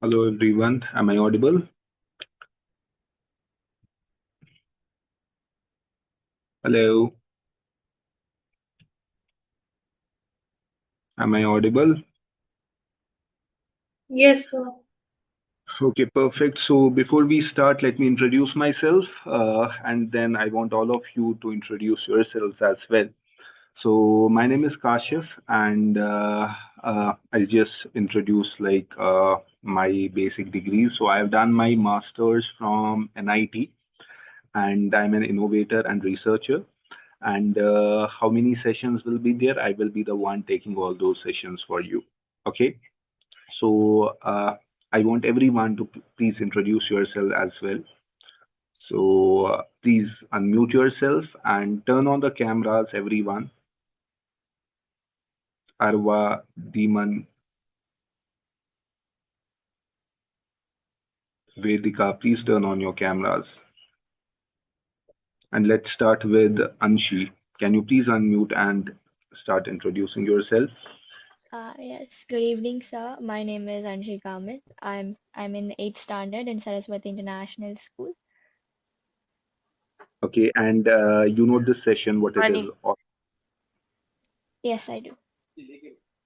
Hello everyone, am I audible? Hello, am I audible? Yes, sir. Okay, perfect. So before we start, let me introduce myself, and then I want all of you to introduce yourselves as well. So my name is Kashif, and I'll just introduce my basic degree. So I've done my master's from NIT, and I'm an innovator and researcher. And how many sessions will be there? I will be the one taking all those sessions for you. Okay. So I want everyone to please introduce yourself as well. So please unmute yourself and turn on the cameras, everyone. Arwa, Deeman, Vedika, please turn on your cameras. And let's start with Anshi. Can you please unmute and start introducing yourself? Yes, good evening, sir. My name is Anshi Kamit. I'm in 8th standard in Saraswati International School. Okay, and you know this session, what it is. Money. Yes, I do.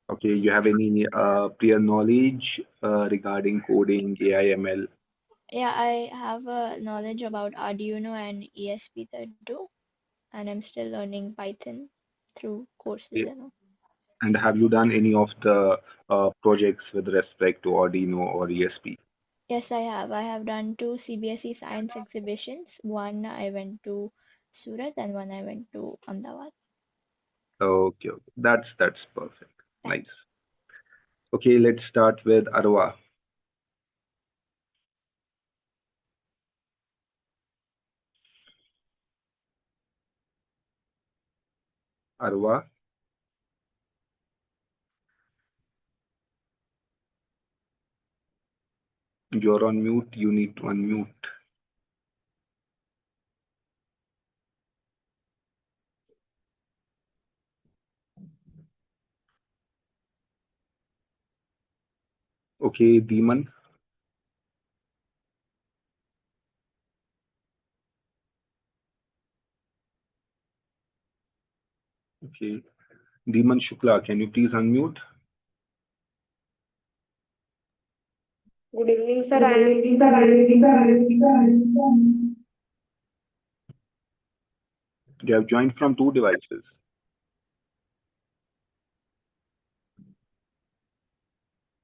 Okay, you have any prior knowledge regarding coding, AI/ML? Yeah, I have a knowledge about Arduino and ESP32, and I'm still learning Python through courses and all. And have you done any of the projects with respect to Arduino or ESP? Yes, I have. I have done two CBSE science exhibitions. One I went to Surat and one I went to Ahmedabad. Okay, okay. That's perfect. Thank Nice. Okay, let's start with Arwa. Arwa, you're on mute. You need to unmute. Okay, Deeman. Okay, Deeman Shukla, can you please unmute? Good evening, sir. Good evening, sir. You have joined from two devices.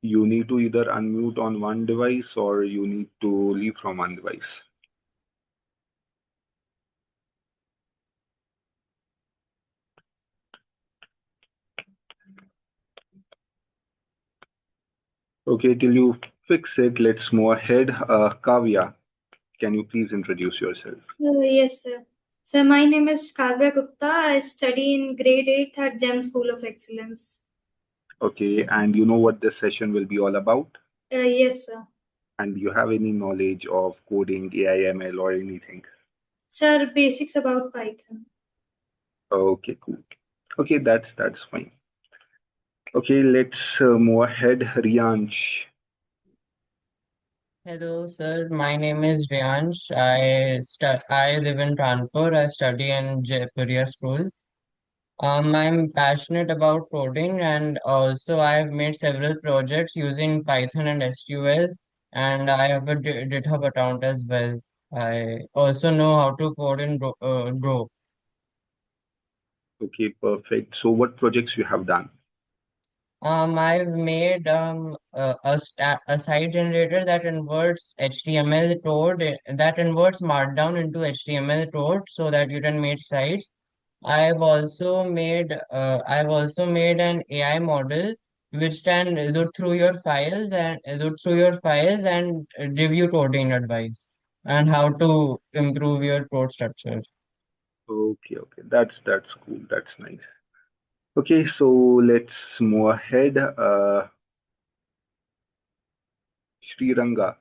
You need to either unmute on one device or you need to leave from one device. Okay, till you fix it, let's move ahead. Kavya, can you please introduce yourself? Yes, sir. So my name is Kavya Gupta. I study in grade 8th at GEM School of Excellence. Okay, and you know what this session will be all about? Yes, sir. And you have any knowledge of coding, AI/ML, or anything? Sir, basics about Python. Okay, cool. Okay, that's fine. Okay, let's move ahead. Riansh. Hello, sir. My name is Riyansh. I live in Kanpur. I study in Jaipuria school. I'm passionate about coding, and also I've made several projects using Python and SQL, and I have a GitHub account as well. I also know how to code in Go. Okay, perfect. So, what projects you have done? I've made a site generator that inverts HTML code that inverts Markdown into HTML code so that you can make sites. I've also made an AI model which can look through your files and give you coding advice and how to improve your code structure. Okay, okay, that's cool. That's nice. Okay, so let's move ahead. Sriranga.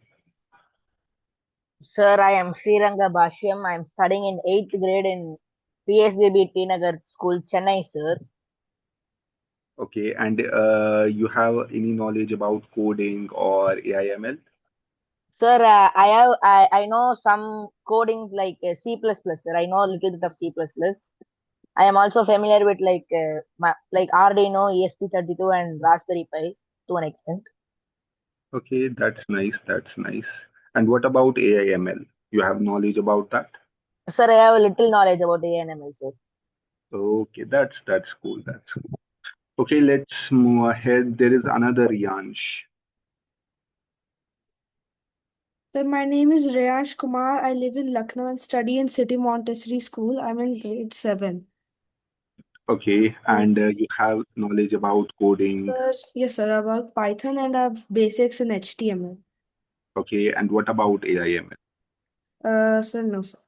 Sir, I am Sriranga Bhashyam. I am studying in 8th grade in PSBB T Nagar School, Chennai, sir. Okay, and you have any knowledge about coding or AI/ML? Sir, I know some coding like C++. Sir, I know a little bit of C++. I am also familiar with like Arduino, ESP32, and Raspberry Pi to an extent. Okay, that's nice. That's nice. And what about AI/ML? You have knowledge about that? Sir, I have a little knowledge about ANML, sir. Okay, that's cool. That's cool. Okay, let's move ahead. There is another Yansh. So my name is Rayansh Kumar. I live in Lucknow and study in City Montessori School. I'm in grade 7. Okay, and you have knowledge about coding. Yes, sir, about Python and basics in HTML. Okay, and what about AI/ML? Sir, no, sir.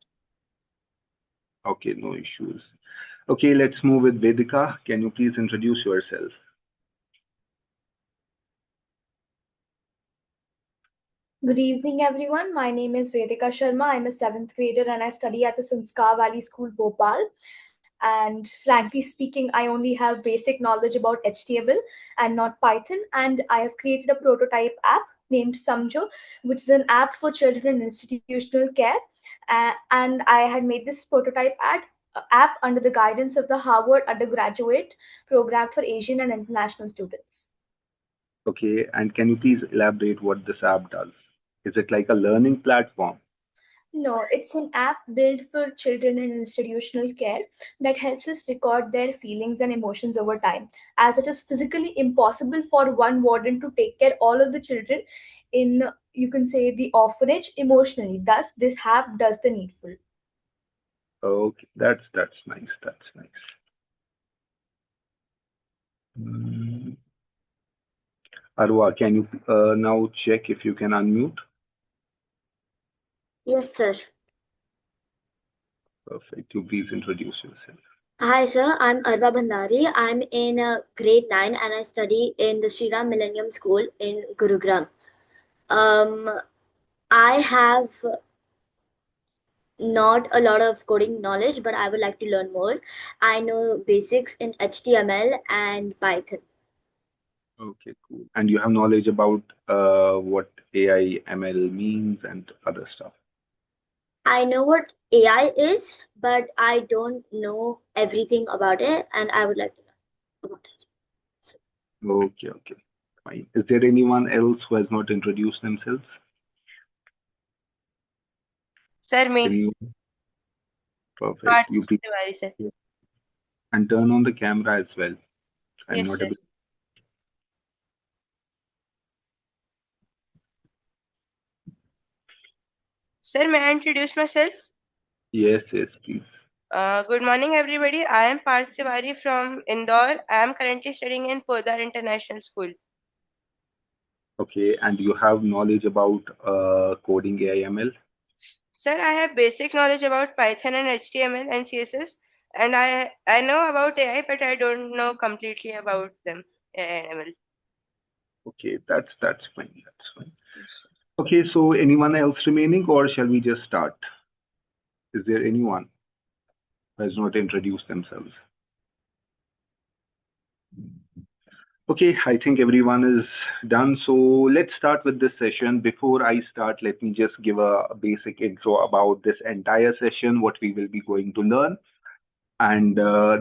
Okay, no issues. Okay, let's move with Vedika. Can you please introduce yourself? Good evening, everyone. My name is Vedika Sharma. I'm a seventh grader and I study at the Sanskar Valley School, Bhopal. And frankly speaking, I only have basic knowledge about HTML and not Python. And I have created a prototype app named Samjo, which is an app for children in institutional care. And I had made this prototype app under the guidance of the Harvard undergraduate program for Asian and international students. Okay, and can you please elaborate what this app does? Is it like a learning platform? No, it's an app built for children in institutional care that helps us record their feelings and emotions over time, as it is physically impossible for one warden to take care all of the children in, you can say, the orphanage emotionally. Thus, this app does the needful. Okay, that's nice. That's nice. Mm. Arwa, can you now check if you can unmute? Yes, sir. Perfect. You please introduce yourself. Hi, sir. I'm Arva Bhandari. I'm in grade 9 and I study in the Sri Ram Millennium School in Gurugram. I have not a lot of coding knowledge, but I would like to learn more. I know basics in HTML and Python. Okay, cool. And you have knowledge about what AI/ML means and other stuff. I know what AI is, but I don't know everything about it, and I would like to learn about it. So, Okay, okay. Fine. Is there anyone else who has not introduced themselves? Sir, me. Can you? Perfect. Parth You please. Tiwari, sir. And turn on the camera as well. I'm Yes, not sir. able. Sir, may I introduce myself? Yes, yes, please. Good morning, everybody. I am Parth Tiwari from Indore. I am currently studying in Podar International School. Okay, and you have knowledge about coding AI/ML? Sir, I have basic knowledge about Python and HTML and CSS, and I know about AI, but I don't know completely about them. AI and ML. Okay, that's fine. That's fine. Okay, so anyone else remaining, or shall we just start? Is there anyone who has not introduced themselves? Okay, I think everyone is done. So let's start with this session. Before I start, let me just give a basic intro about this entire session, what we will be going to learn, and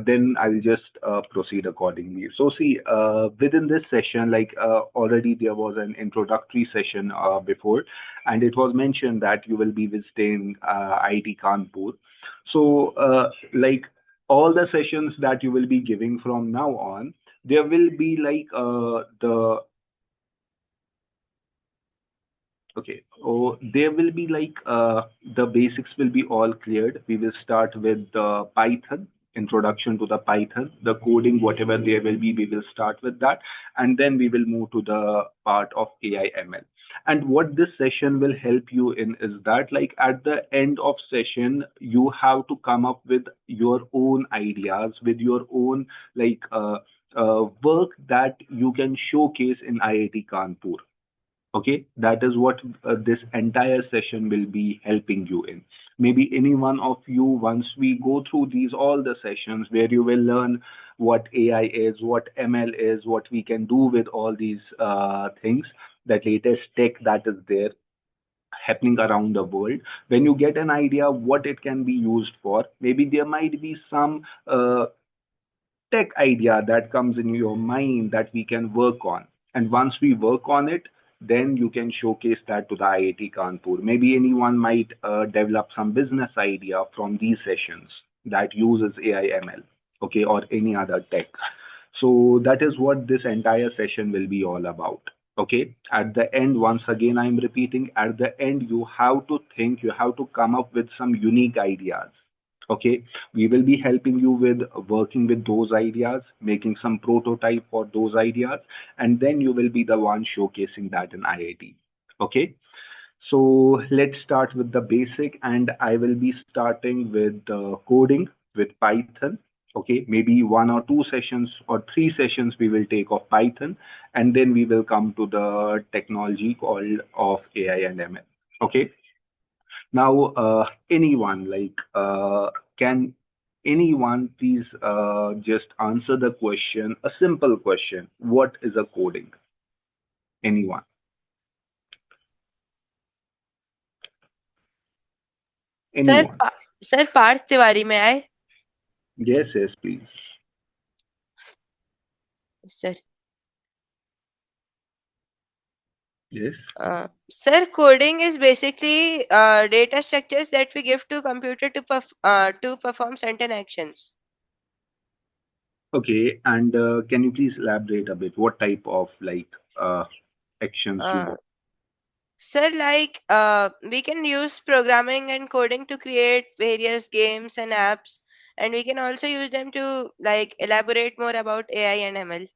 then I'll just proceed accordingly. So see, within this session, already there was an introductory session before, and it was mentioned that you will be visiting IIT Kanpur. So like all the sessions that you will be giving from now on, there will be like the okay. Oh, there will be like the basics will be all cleared. We will start with the Python, introduction to the Python, the coding, whatever there will be, we will start with that. And then we will move to the part of AI/ML. And what this session will help you in is that like at the end of session, you have to come up with your own ideas, with your own work that you can showcase in IIT Kanpur. Okay, that is what this entire session will be helping you in. Maybe any one of you, once we go through these all the sessions where you will learn what AI is, what ML is, what we can do with all these things, that latest tech that is there happening around the world, when you get an idea what it can be used for, maybe there might be some tech idea that comes in your mind that we can work on. And once we work on it, then you can showcase that to the IIT Kanpur. Maybe anyone might develop some business idea from these sessions that uses AI ML, okay, or any other tech. So that is what this entire session will be all about. Okay. At the end, once again, I'm repeating, at the end, you have to think, you have to come up with some unique ideas. Okay. We will be helping you with working with those ideas, making some prototype for those ideas, and then you will be the one showcasing that in IIT. Okay. So let's start with the basic, and I will be starting with coding with Python. Okay, maybe one or two sessions or three sessions we will take of Python, and then we will come to the technology called of AI and ML. Okay, now anyone can anyone please just answer the question, a simple question: what is a coding? Anyone? Sir, Anyone? Sir Parth Tiwari, may I? Yes, yes, please. Sir. Yes. Sir, coding is basically data structures that we give to computer to perform certain actions. Okay, and can you please elaborate a bit? What type of actions you Uh, want? Sir, we can use programming and coding to create various games and apps, and we can also use them to elaborate more about AI and ML.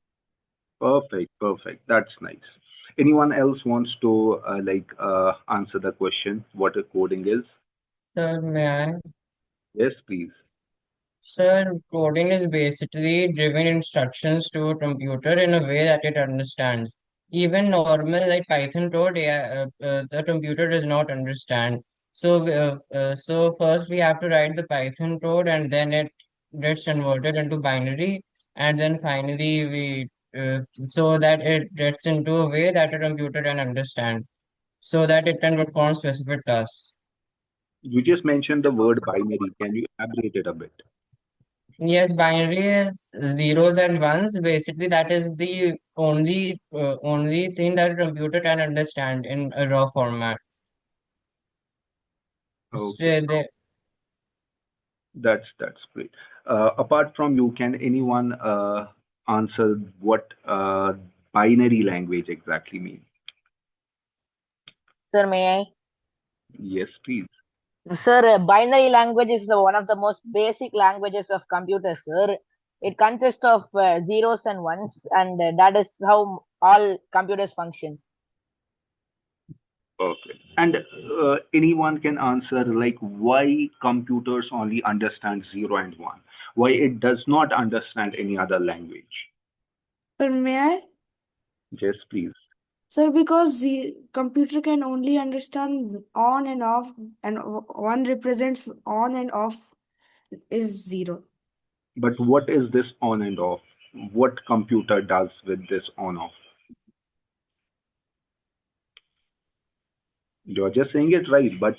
Perfect, perfect. That's nice. Anyone else wants to answer the question what a coding is? Sir, may I? Yes, please. Sir, coding is basically giving instructions to a computer in a way that it understands. Even normal like Python code, the computer does not understand. So first we have to write the Python code, and then it gets converted into binary, and then finally so that it gets into a way that a computer can understand, so that it can perform specific tasks. You just mentioned the word binary. Can you elaborate it a bit? Yes, binary is zeros and ones. Basically, that is the only thing that a computer can understand in a raw format. Okay, So they, that's great. Apart from you, can anyone answer what binary language exactly means? Sir, may I? Yes, please. Sir, binary language is one of the most basic languages of computers, sir. It consists of zeros and ones, and that is how all computers function. Perfect. And anyone can answer like why computers only understand zero and one, why it does not understand any other language. But may I? Yes, please. Sir, because the computer can only understand on and off, and one represents on and off is zero. But what is this on and off? What computer does with this on off? You're just saying it right, but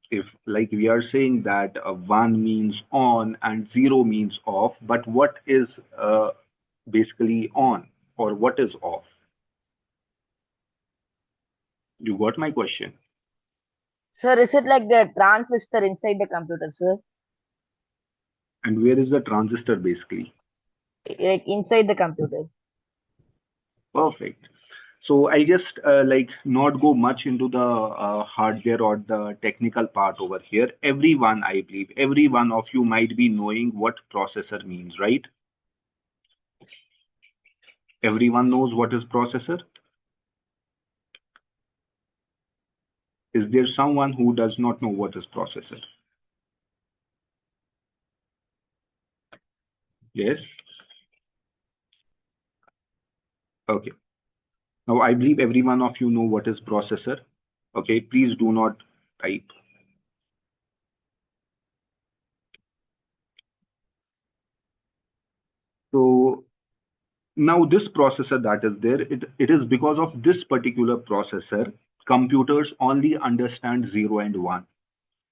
if like we are saying that one means on and zero means off, but what is basically on or what is off? You got my question. Sir, is it like the transistor inside the computer, sir? And where is the transistor basically? Like inside the computer. Perfect. So I just not go much into the hardware or the technical part over here. Everyone, I believe, every one of you might be knowing what processor means, right? Everyone knows what is processor. Is there someone who does not know what is processor? Yes. Okay. Now I believe every one of you know what is processor. Okay. Please do not type. Now this processor that is there, it is because of this particular processor, computers only understand 0 and 1.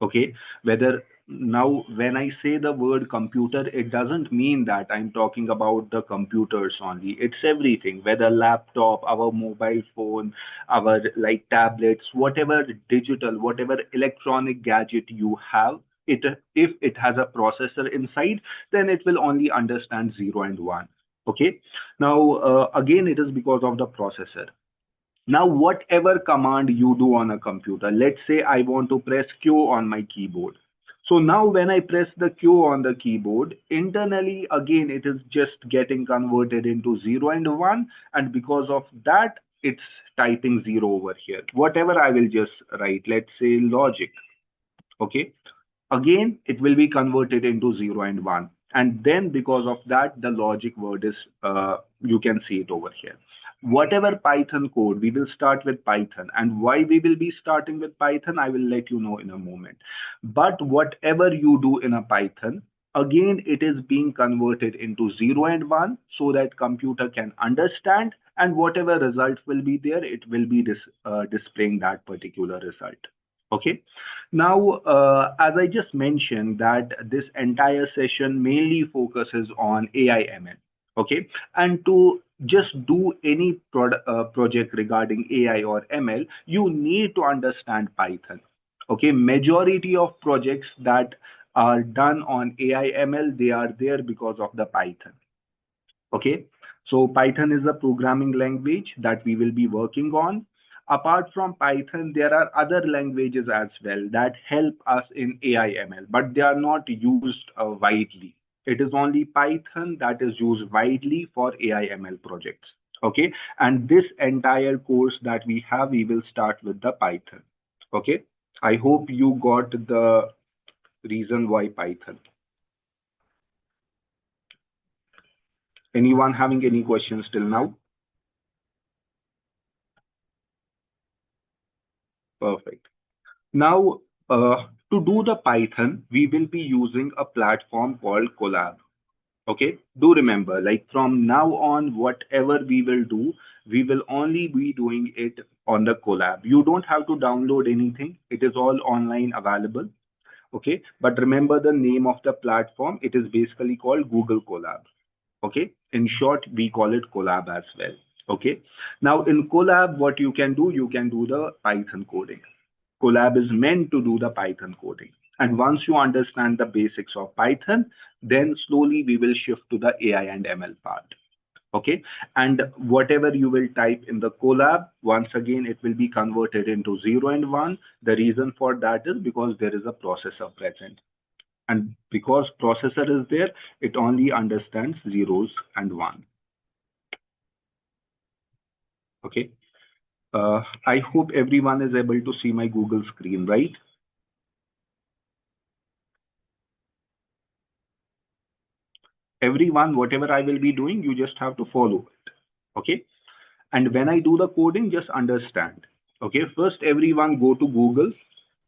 Okay, whether now when I say the word computer, it doesn't mean that I'm talking about the computers only. It's everything, whether laptop, our mobile phone, our like tablets, whatever digital, whatever electronic gadget you have, it if it has a processor inside, then it will only understand 0 and 1. Okay, now again, it is because of the processor. Now, whatever command you do on a computer, let's say I want to press Q on my keyboard. So now when I press the Q on the keyboard, internally again it is just getting converted into 0 and 1, and because of that, it's typing 0 over here. Whatever I will just write, let's say logic. Okay, again it will be converted into 0 and 1, and then because of that the logic word is you can see it over here. Whatever Python code, we will start with Python, and why we will be starting with Python I will let you know in a moment. But whatever you do in a Python, again it is being converted into 0 and 1 so that computer can understand, and whatever result will be there, it will be displaying that particular result. Okay, now, as I just mentioned, that this entire session mainly focuses on AI ML. Okay, and to just do any project regarding AI or ML, you need to understand Python. Okay, majority of projects that are done on AI ML, they are there because of the Python. Okay, so Python is a programming language that we will be working on. Apart from Python, there are other languages as well that help us in AI ML, but they are not used widely. It is only Python that is used widely for AI ML projects. Okay, and this entire course that we have, we will start with the Python. Okay, I hope you got the reason why Python. Anyone having any questions till now? Perfect. Now, to do the Python, we will be using a platform called Colab. Okay, do remember, like from now on, whatever we will do, we will only be doing it on the Colab. You don't have to download anything. It is all online available. Okay, but remember the name of the platform. It is basically called Google Colab. Okay, in short, we call it Colab as well. Okay, now in Colab, what you can do the Python coding. Colab is meant to do the Python coding. And once you understand the basics of Python, then slowly we will shift to the AI and ML part. Okay, and whatever you will type in the Colab, once again, it will be converted into 0 and 1. The reason for that is because there is a processor present. And because processor is there, it only understands zeros and 1. Okay. I hope everyone is able to see my Google screen, right? Everyone, whatever I will be doing, you just have to follow it. Okay. And when I do the coding, just understand. Okay. First, everyone go to Google.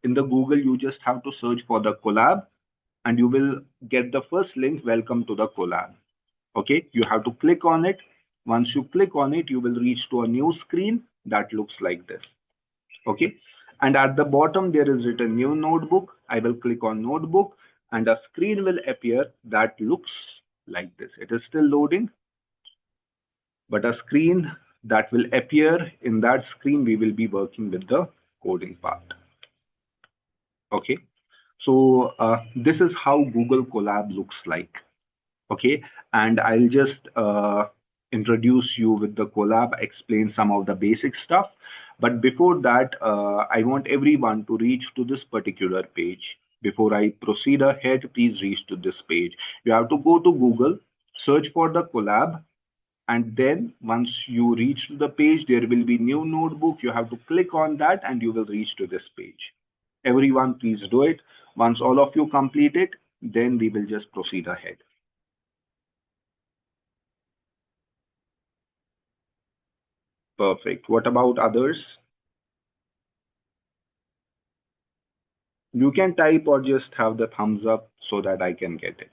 In the Google, you just have to search for the Colab, and you will get the first link, welcome to the Colab. Okay. You have to click on it. Once you click on it, you will reach to a new screen that looks like this. Okay. And at the bottom, there is written new notebook. I will click on notebook, and a screen will appear that looks like this. It is still loading, but a screen that will appear. In that screen, we will be working with the coding part. Okay, so this is how Google Colab looks like. Okay, and I'll just introduce you with the Colab, explain some of the basic stuff. But before that, I want everyone to reach to this particular page. Before I proceed ahead, please reach to this page. You have to go to Google, search for the Colab, and then once you reach to the page, there will be new notebook. You have to click on that and you will reach to this page. Everyone, please do it. Once all of you complete it, then we will just proceed ahead. Perfect. What about others? You can type or just have the thumbs up so that I can get it.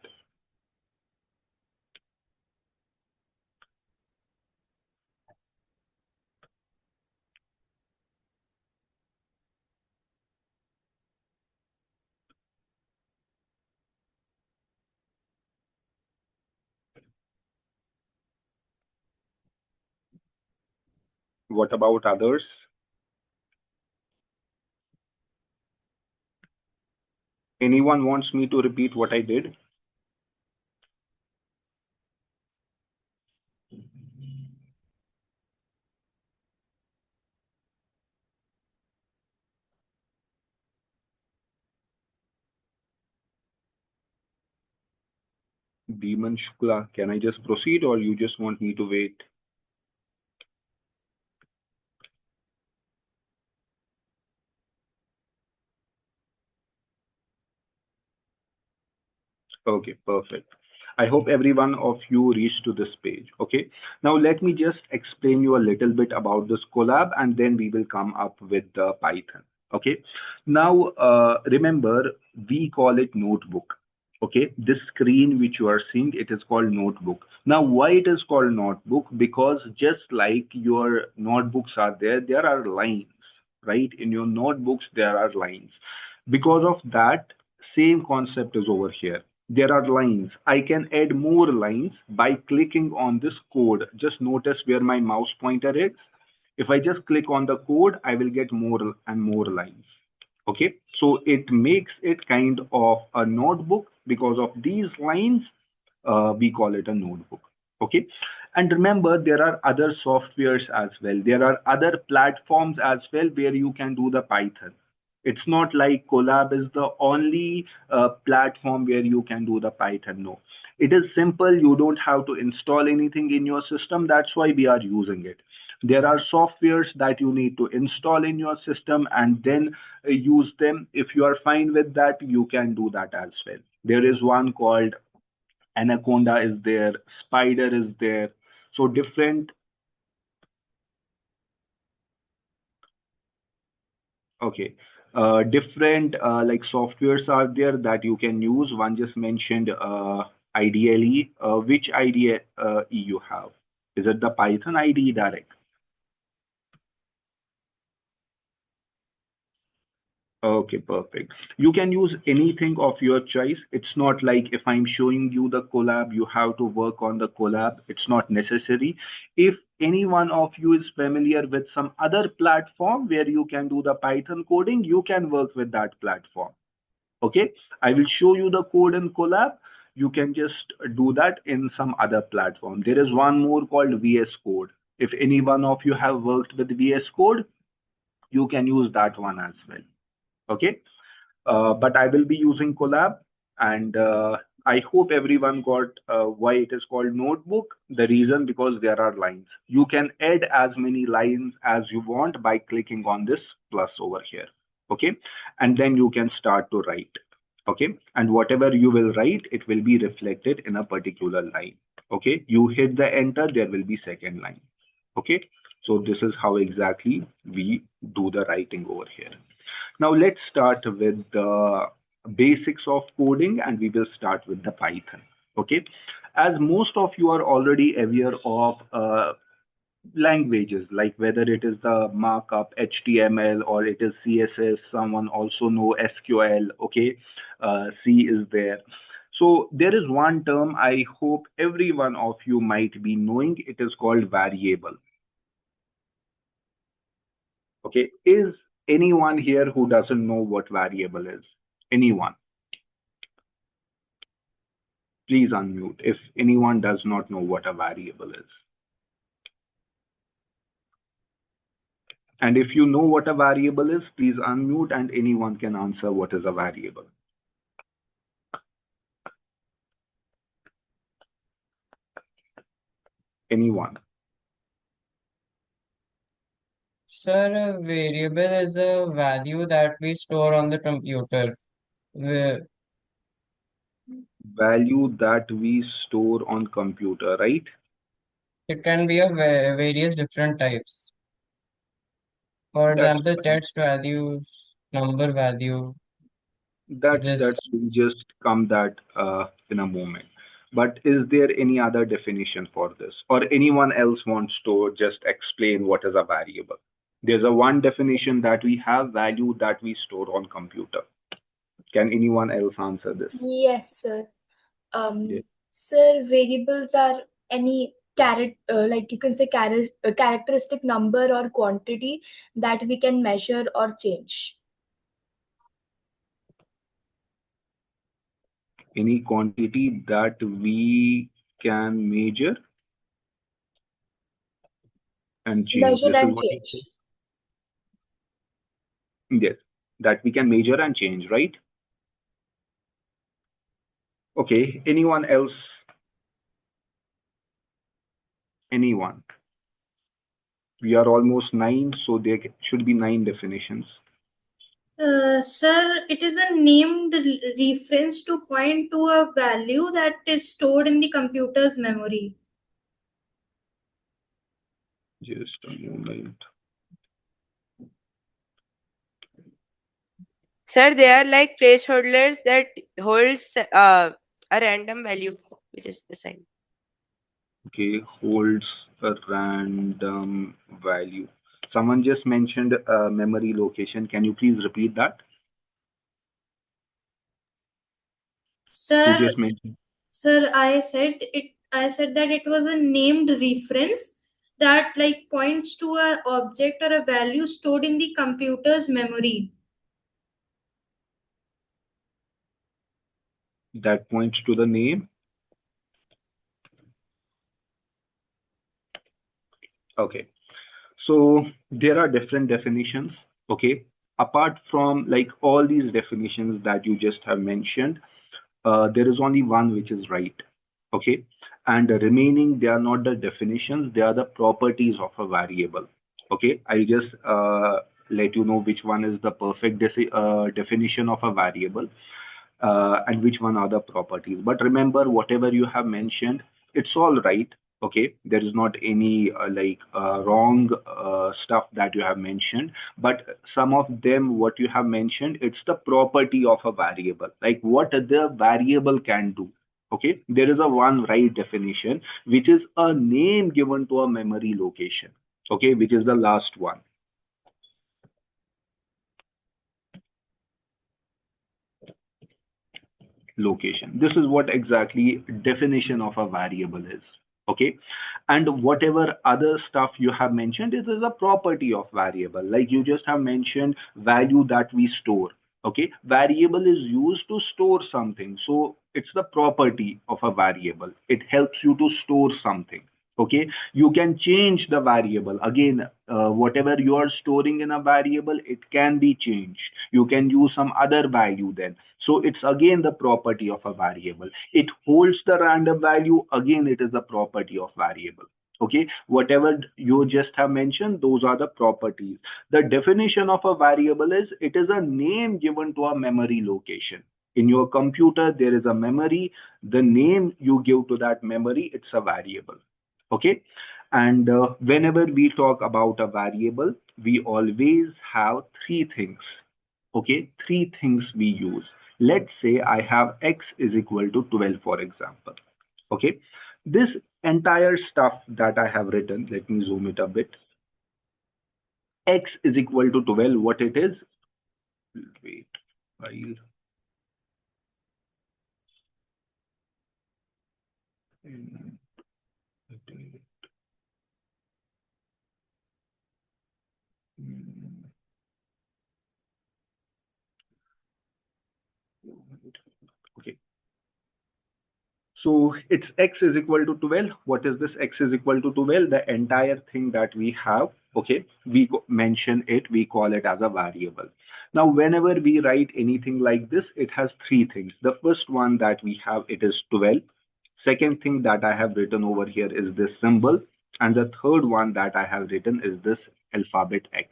What about others? Anyone wants me to repeat what I did? Biman Shukla, can I just proceed or you just want me to wait? Okay, perfect. I hope every one of you reached to this page. Okay. Now let me just explain you a little bit about this collab and then we will come up with the Python. Okay. Now remember we call it notebook. Okay. This screen which you are seeing, it is called notebook. Now why it is called notebook? Because just like your notebooks are there are lines, right? In your notebooks, there are lines. Because of that, same concept is over here. There are lines. I can add more lines by clicking on this code. Just notice where my mouse pointer is. If I just click on the code, I will get more and more lines. Okay, so it makes it kind of a notebook. Because of these lines, we call it a notebook. Okay, and remember there are other softwares as well. There are other platforms as well where you can do the Python. It's not like Colab is the only platform where you can do the Python. No, it is simple. You don't have to install anything in your system. That's why we are using it. There are softwares that you need to install in your system and then use them. If you are fine with that, you can do that as well. There is one called Anaconda is there, Spider is there. So different. Okay. Different like softwares are there that you can use. One just mentioned IDLE. Which IDE you have? Is it the Python IDE direct? Okay, perfect. You can use anything of your choice. It's not like if I'm showing you the collab, you have to work on the collab. It's not necessary. If any one of you is familiar with some other platform where you can do the Python coding, you can work with that platform. Okay, I will show you the code in collab. You can just do that in some other platform. There is one more called VS Code. If any one of you have worked with VS Code, you can use that one as well. Okay, but I will be using Collab, and I hope everyone got why it is called Notebook. The reason because there are lines. You can add as many lines as you want by clicking on this plus over here. Okay, and then you can start to write. Okay, and whatever you will write, it will be reflected in a particular line. Okay, you hit the enter, there will be second line. Okay, so this is how exactly we do the writing over here. Now let's start with the basics of coding and we will start with the Python. Okay. As most of you are already aware of languages, like whether it is the markup HTML or it is CSS, someone also know SQL. Okay. C is there. So there is one term I hope every one of you might be knowing. It is called variable. Okay. Is anyone here who doesn't know what variable is? Anyone? Please unmute if anyone does not know what a variable is. And if you know what a variable is, please unmute and anyone can answer what is a variable. Anyone? Sir, a variable is a value that we store on the computer. We- Value that we store on computer, right? It can be of various different types. For That's example, fine. text values, number value, That's this. will just come that in a moment. But is there any other definition for this, or anyone else wants to just explain what is a variable? There's a one definition that we have, value that we store on computer. Can anyone else answer this? Yes, sir. Yes. Sir, variables are any like you can say characteristic number or quantity that we can measure or change. Any quantity that we can measure and change. Measure This is and what you change. say? Yes, that we can measure and change, right? Okay, anyone else? Anyone? We are almost 9, so there should be 9 definitions. Sir, it is a named reference to point to a value that is stored in the computer's memory. Just a moment. Sir, they are like placeholders that holds a random value, which is assigned. Okay, holds a random value. Someone just mentioned memory location. Can you please repeat that? Who Sir, just mentioned? sir, I said it. I said that it was a named reference that like points to a object or a value stored in the computer's memory. That points to the name. Okay. So there are different definitions. Okay. Apart from like all these definitions that you just have mentioned, there is only one which is right. Okay. And the remaining, they are not the definitions, they are the properties of a variable. Okay. I just let you know which one is the perfect definition of a variable and which one are the properties. But remember, whatever you have mentioned, it's all right. Okay, there is not any wrong stuff that you have mentioned, but some of them, what you have mentioned, it's the property of a variable, like what the variable can do. Okay, there is a one right definition, which is a name given to a memory location. Okay, which is the last one. Location. This is what exactly definition of a variable is. Okay, and whatever other stuff you have mentioned, it is a property of variable. Like you just have mentioned value that we store. Okay, variable is used to store something, so it's the property of a variable. It helps you to store something. Okay, you can change the variable again. Whatever you are storing in a variable, it can be changed. You can use some other value then. So it's again the property of a variable. It holds the random value. Again, it is the property of variable. Okay, whatever you just have mentioned, those are the properties. The definition of a variable is it is a name given to a memory location. In your computer, there is a memory. The name you give to that memory, it's a variable. Okay, and whenever we talk about a variable, we always have three things. Okay, three things we use. Let's say I have x is equal to 12, for example. Okay, this entire stuff that I have written, let me zoom it a bit. X is equal to 12, what it is? Wait, while okay. So it's x is equal to 12. What is this x is equal to 12? The entire thing that we have, okay, we mention it, we call it as a variable. Now, whenever we write anything like this, it has three things. The first one that we have, it is 12. Second thing that I have written over here is this symbol. And the third one that I have written is this alphabet X.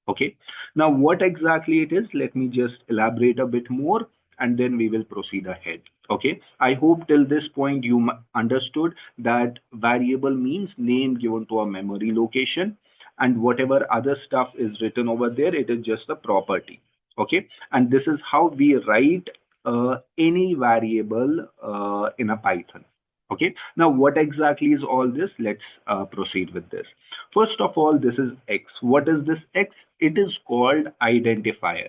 Okay. Now, what exactly it is, let me just elaborate a bit more and then we will proceed ahead. Okay. I hope till this point you understood that variable means name given to a memory location, and whatever other stuff is written over there, it is just a property. Okay. And this is how we write any variable in a Python. Okay, now what exactly is all this? Let's proceed with this. First of all, this is X. What is this X? It is called identifier.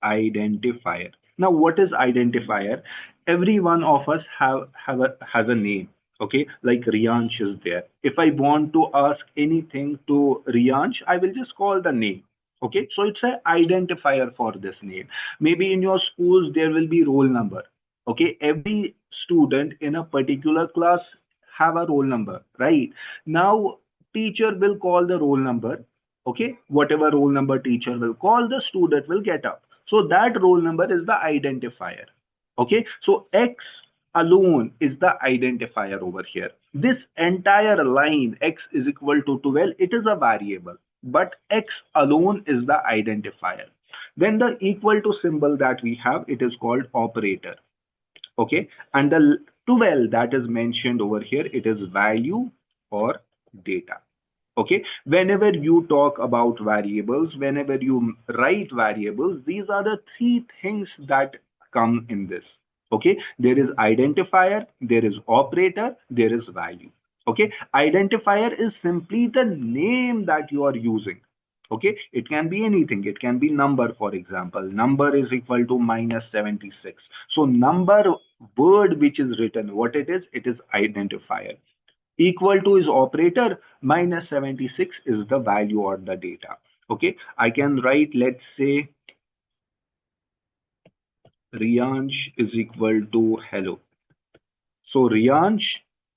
Identifier. Now, what is identifier? Every one of us has a name. Okay, like Riyansh is there. If I want to ask anything to Riyansh, I will just call the name. Okay, so it's an identifier for this name. Maybe in your schools there will be roll number. Okay, every student in a particular class have a roll number, right? Now teacher will call the roll number. Okay, whatever roll number teacher will call, the student will get up. So that roll number is the identifier. Okay, so X alone is the identifier over here. This entire line X is equal to 12, it is a variable, but X alone is the identifier. Then the equal to symbol that we have, it is called operator. Okay, and the 12 that is mentioned over here, it is value or data. Okay, whenever you talk about variables, whenever you write variables, these are the three things that come in this. Okay, there is identifier, there is operator, there is value. Okay, identifier is simply the name that you are using. Okay, it can be anything. It can be number, for example. Number is equal to minus 76. So number word which is written, what it is identifier. Equal to is operator, minus 76 is the value or the data. Okay, I can write, let's say Riyansh is equal to hello. So Riyansh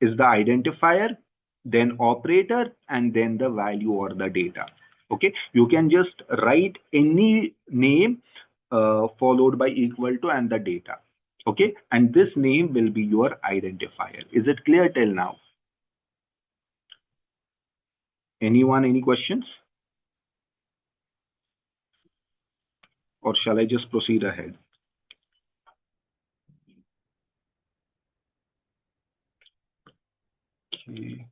is the identifier, then operator, and then the value or the data. Okay, you can just write any name followed by equal to and the data. Okay, and this name will be your identifier. Is it clear till now? Anyone, any questions? Or shall I just proceed ahead? Okay.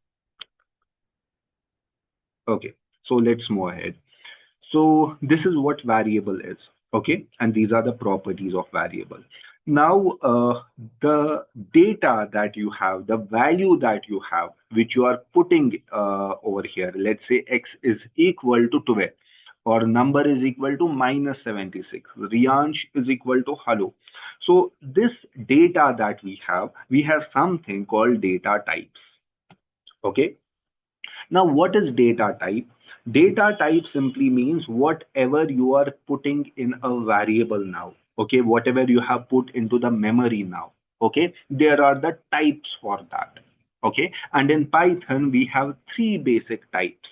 Okay, so let's move ahead. So this is what variable is. Okay, and these are the properties of variable. Now, the data that you have, the value that you have, which you are putting over here, let's say X is equal to 12 or number is equal to minus 76. Riyansh is equal to hello. So this data that we have something called data types. Okay, now, what is data type? Data type simply means whatever you are putting in a variable now. Okay, whatever you have put into the memory now. Okay, there are the types for that. Okay, and in Python we have three basic types.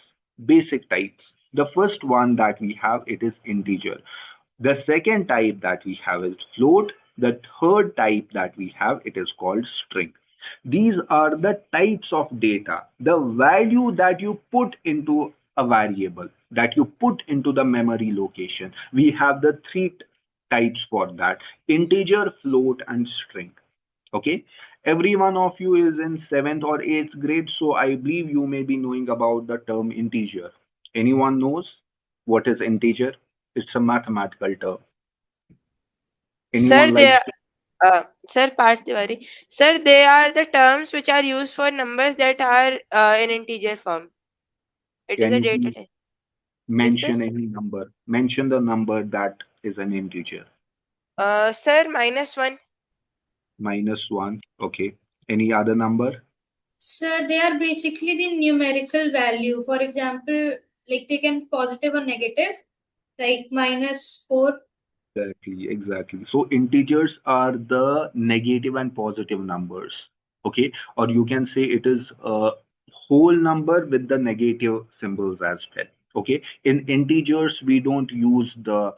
Basic types. The first one that we have, it is integer. The second type that we have is float. The third type that we have, it is called string. These are the types of data, the value that you put into a variable, that you put into the memory location. We have the three types for that: integer, float, and string. Okay. Every one of you is in 7th or 8th grade, so I believe you may be knowing about the term integer. Anyone knows what is integer? It's a mathematical term. Sir, Anyone likes to? Sir Parthivari, sir, they are the terms which are used for numbers that are in integer form. It is Can a you data please type. Yes, sir. mention any number? Mention the number that is an integer. Sir, -1. -1. Okay. Any other number? So they are basically the numerical value. For example, like they can be positive or negative, like -4. Exactly, exactly. So integers are the negative and positive numbers. Okay. Or you can say it is a whole number with the negative symbols as well. Okay. In integers, we don't use the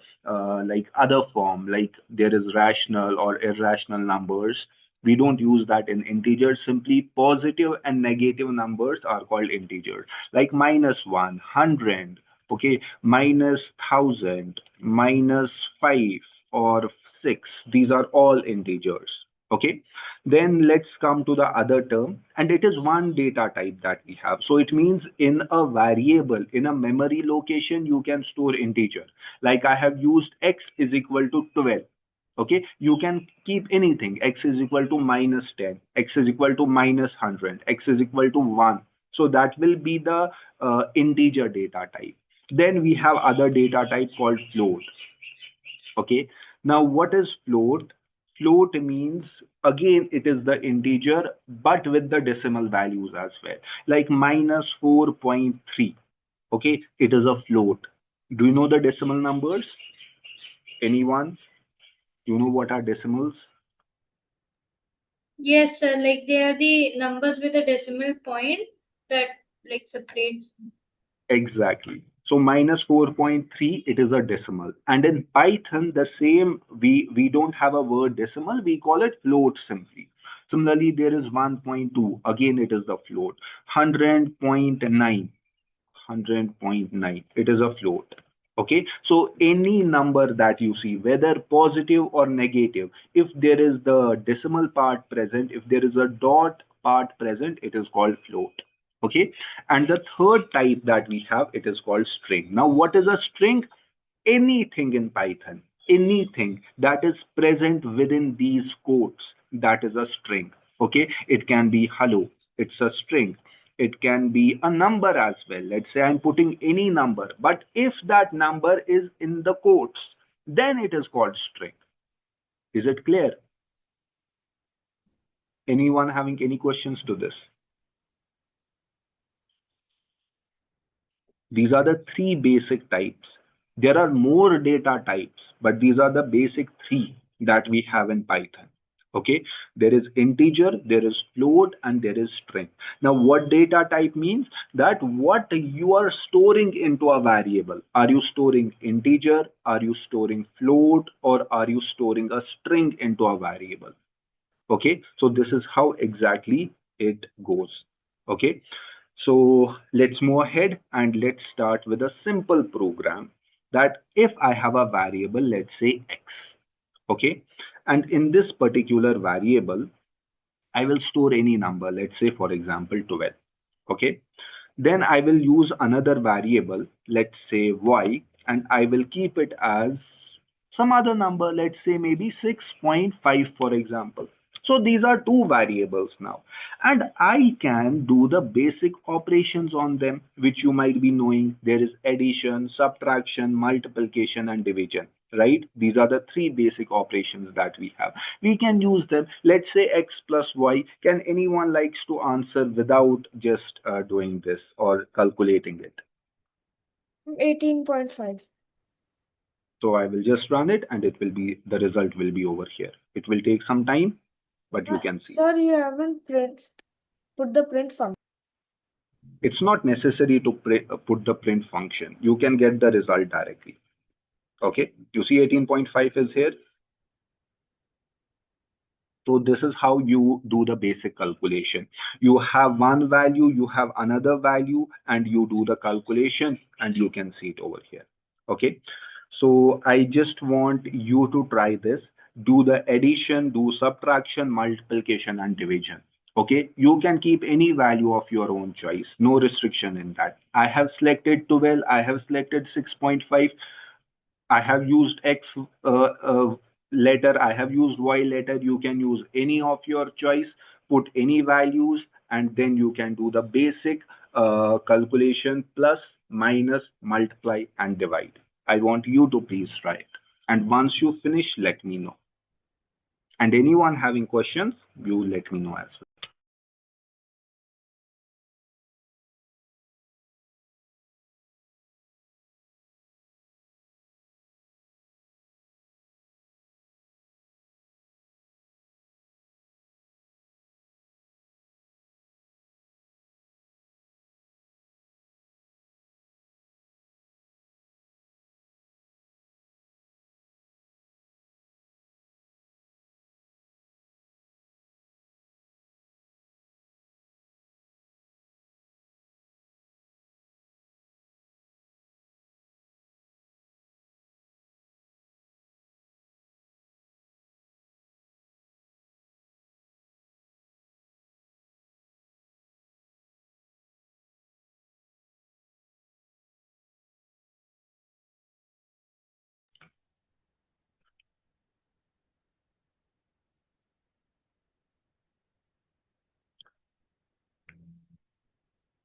like other form, like there is rational or irrational numbers. We don't use that in integers. Simply positive and negative numbers are called integers, like -1, 100, okay, -1000, -5, or 6. These are all integers. Okay. Then let's come to the other term, and it is one data type that we have. So it means in a variable, in a memory location, you can store integer. Like I have used X is equal to 12. Okay, you can keep anything. X is equal to -10, X is equal to -100, X is equal to 1. So that will be the integer data type. Then we have other data type called float. Okay, now what is float? float means, again, it is the integer, but with the decimal values as well. Like minus 4.3. Okay, it is a float. Do you know the decimal numbers? Anyone? You know what are decimals? Yes, sir. Like they are the numbers with a decimal point that like separates. Exactly. So minus 4.3, it is a decimal. And in Python, the same, we don't have a word decimal, we call it float simply. Similarly, there is 1.2, again, it is the float. 100.9, it is a float. Okay, so any number that you see, whether positive or negative, if there is the decimal part present, if there is a dot part present, it is called float. Okay, and the third type that we have, it is called string. Now, what is a string? Anything in Python, anything that is present within these quotes, that is a string. Okay, it can be hello, it's a string. It can be a number as well. Let's say I'm putting any number, but if that number is in the quotes, then it is called string. Is it clear? Anyone having any questions to this? These are the three basic types. There are more data types, but these are the basic three that we have in Python. Okay, there is integer, there is float, and there is string. Now, what data type means? That what you are storing into a variable. Are you storing integer? Are you storing float? Or are you storing a string into a variable? Okay, so this is how exactly it goes. Okay, so let's move ahead and let's start with a simple program that if I have a variable, let's say x. Okay, and in this particular variable, I will store any number, let's say for example 12. Okay, then I will use another variable, let's say y, and I will keep it as some other number, let's say maybe 6.5 for example. So these are two variables now, and I can do the basic operations on them, which you might be knowing. There is addition, subtraction, multiplication, and division, right? These are the three basic operations that we have. We can use them. Let's say x plus y. Can anyone likes to answer without just doing this or calculating it? 18.5. So I will just run it and it will be, the result will be over here. It will take some time, but you can see. Sir, you haven't put the print function. It's not necessary to put the print function. You can get the result directly. Okay, you see 18.5 is here. So this is how you do the basic calculation. You have one value, you have another value, and you do the calculation, and you can see it over here. Okay, so I just want you to try this. Do the addition, do subtraction, multiplication, and division. Okay, you can keep any value of your own choice. No restriction in that. I have selected 12. I have selected 6.5. I have used X letter, I have used Y letter. You can use any of your choice, put any values, and then you can do the basic calculation, plus, minus, multiply, and divide. I want you to please try it. And once you finish, let me know. And anyone having questions, you let me know as well.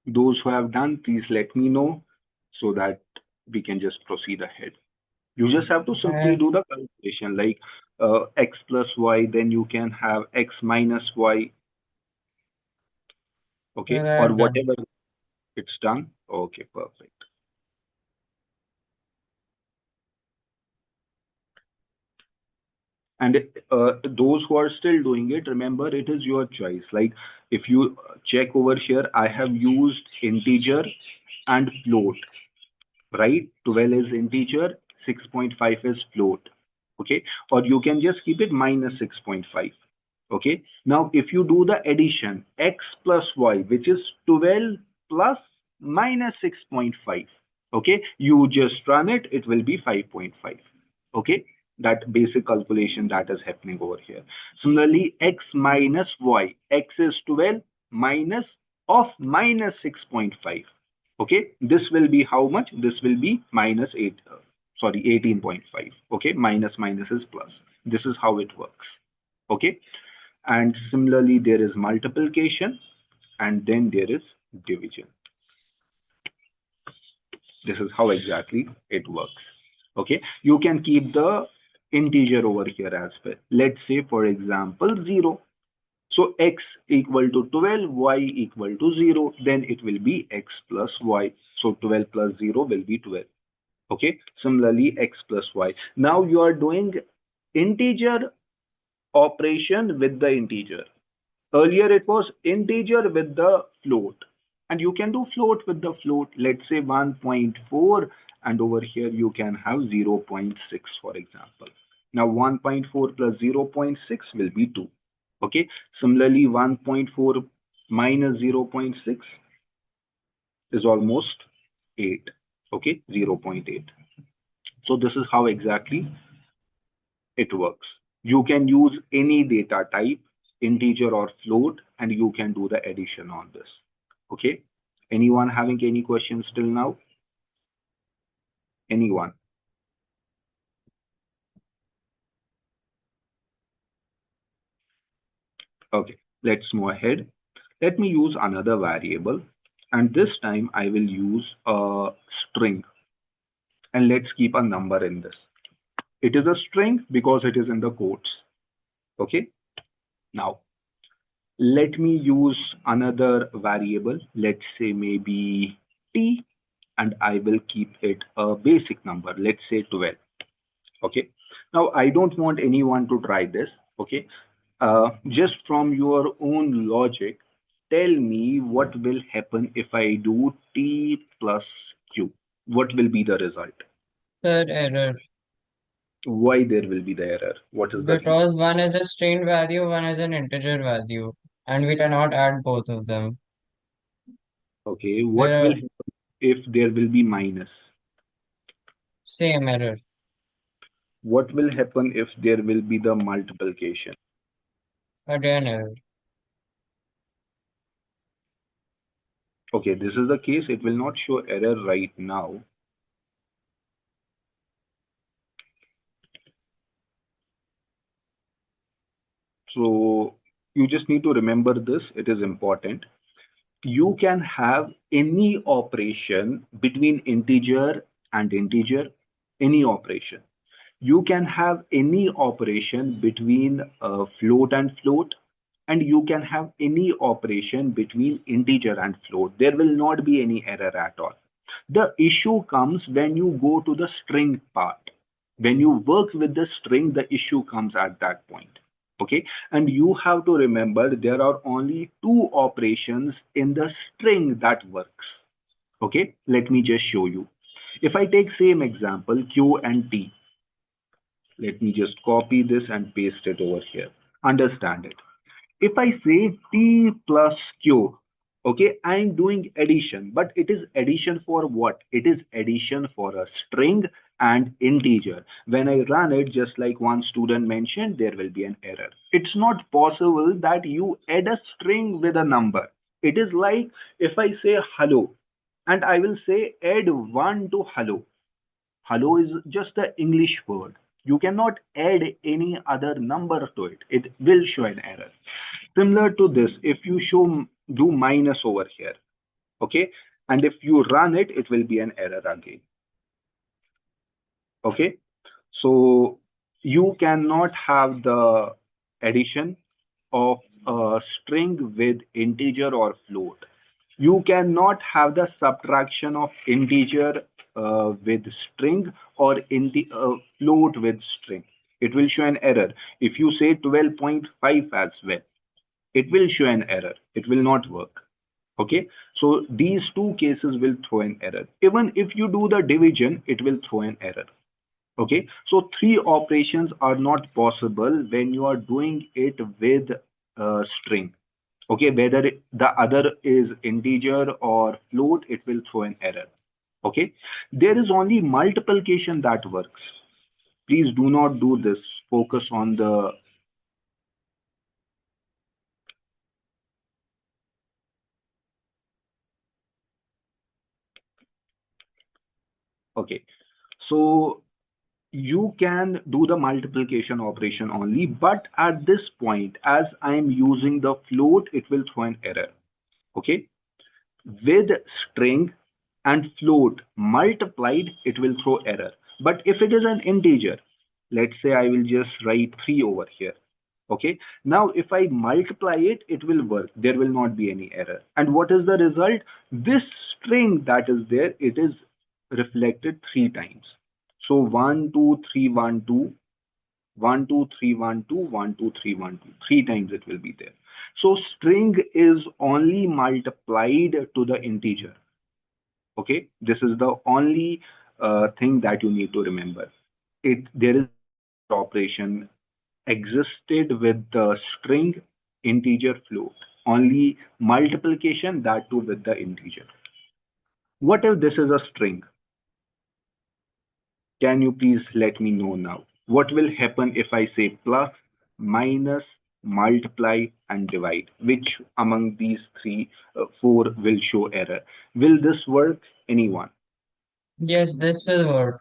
Those who have done, please let me know so that we can just proceed ahead. You just have to simply Uh, do the calculation, like x plus y, then you can have x minus y, okay, Sir, I or have done. whatever. It's done. Okay, perfect. And those who are still doing it, remember, it is your choice. Like, if you check over here, I have used integer and float, right? 12 is integer, 6.5 is float, okay? Or you can just keep it minus 6.5, okay? Now, if you do the addition, x plus y, which is 12 plus minus 6.5, okay? You just run it, it will be 5.5, okay? That basic calculation that is happening over here. Similarly, x minus y, x is 12 minus of minus 6.5. Okay, this will be how much? This will be minus 8, sorry, 18.5. Okay, minus minus is plus. This is how it works. Okay, and similarly, there is multiplication and then there is division. This is how exactly it works. Okay, you can keep the integer over here as well. Let's say, for example, 0. So x equal to 12, y equal to 0, then it will be x plus y. So 12 plus 0 will be 12. Okay, similarly, x plus y. Now you are doing integer operation with the integer. Earlier it was integer with the float. And you can do float with the float. Let's say 1.4, and over here you can have 0.6, for example. Now 1.4 plus 0.6 will be 2. Okay, similarly 1.4 minus 0.6 is almost 8. Okay, 0.8. So this is how exactly it works. You can use any data type, integer or float, and you can do the addition on this. Okay, anyone having any questions till now? Anyone? Okay, let's move ahead. Let me use another variable, and this time I will use a string, and let's keep a number in this. It is a string because it is in the quotes. Okay, now let me use another variable. Let's say maybe t, and I will keep it a basic number. Let's say 12. Okay, now I don't want anyone to try this. Okay, just from your own logic, tell me what will happen if I do t plus q. What will be the result? Sir, error. Why there will be the error? What is the reason? Because one is a string value, one is an integer value, and we cannot add both of them. Okay, what There will are happen if there will be minus? same error. What will happen if there will be the multiplication? Again error. Okay, this is the case. It will not show error right now. So you just need to remember this. It is important. You can have any operation between integer and integer, any operation. You can have any operation between float and float, and you can have any operation between integer and float. There will not be any error at all. The issue comes when you go to the string part. When you work with the string, the issue comes at that point. Okay, and you have to remember there are only two operations in the string that works. Okay, let me just show you. If I take same example, q and t, let me just copy this and paste it over here. Understand it. If I say t plus q, okay, I'm doing addition, but it is addition for what? It is addition for a string and integer. When I run it, just like one student mentioned, there will be an error. It's not possible that you add a string with a number. It is like if I say hello and I will say add 1 to hello. Hello is just the English word. You cannot add any other number to it. It will show an error. Similar to this, if you do minus over here, okay, and if you run it, it will be an error again. Okay, so You cannot have the addition of a string with integer or float. You cannot have the subtraction of integer with string or float with string. It will show an error. If you say 12.5 as well, it will show an error. It will not work. Okay, so these two cases will throw an error. Even if you do the division, it will throw an error. Okay, so three operations are not possible when you are doing it with string. Okay, whether the other is integer or float, it will throw an error. Okay, there is only multiplication that works. Please do not do this. Focus on the. Okay, so you can do the multiplication operation only, but at this point, as I'm using the float, it will throw an error. Okay, with string and float multiplied, it will throw error. But if it is an integer, let's say I will just write 3 over here. Okay, now if I multiply it, it will work. There will not be any error. And what is the result? This string that is there, it is reflected 3 times. So 1, 2, 3, 1, 2, 1, 2, 3, 1, 2, 1, 2, 3, 1, 2. 3 times it will be there. So string is only multiplied to the integer. Okay, this is the only thing that you need to remember. There is no other operation existed with the string integer float. Only multiplication, that too with the integer. What if this is a string? Can you please let me know now? What will happen if I say plus, minus, multiply, and divide? Which among these four will show error? Will this work? Anyone? Yes, this will work.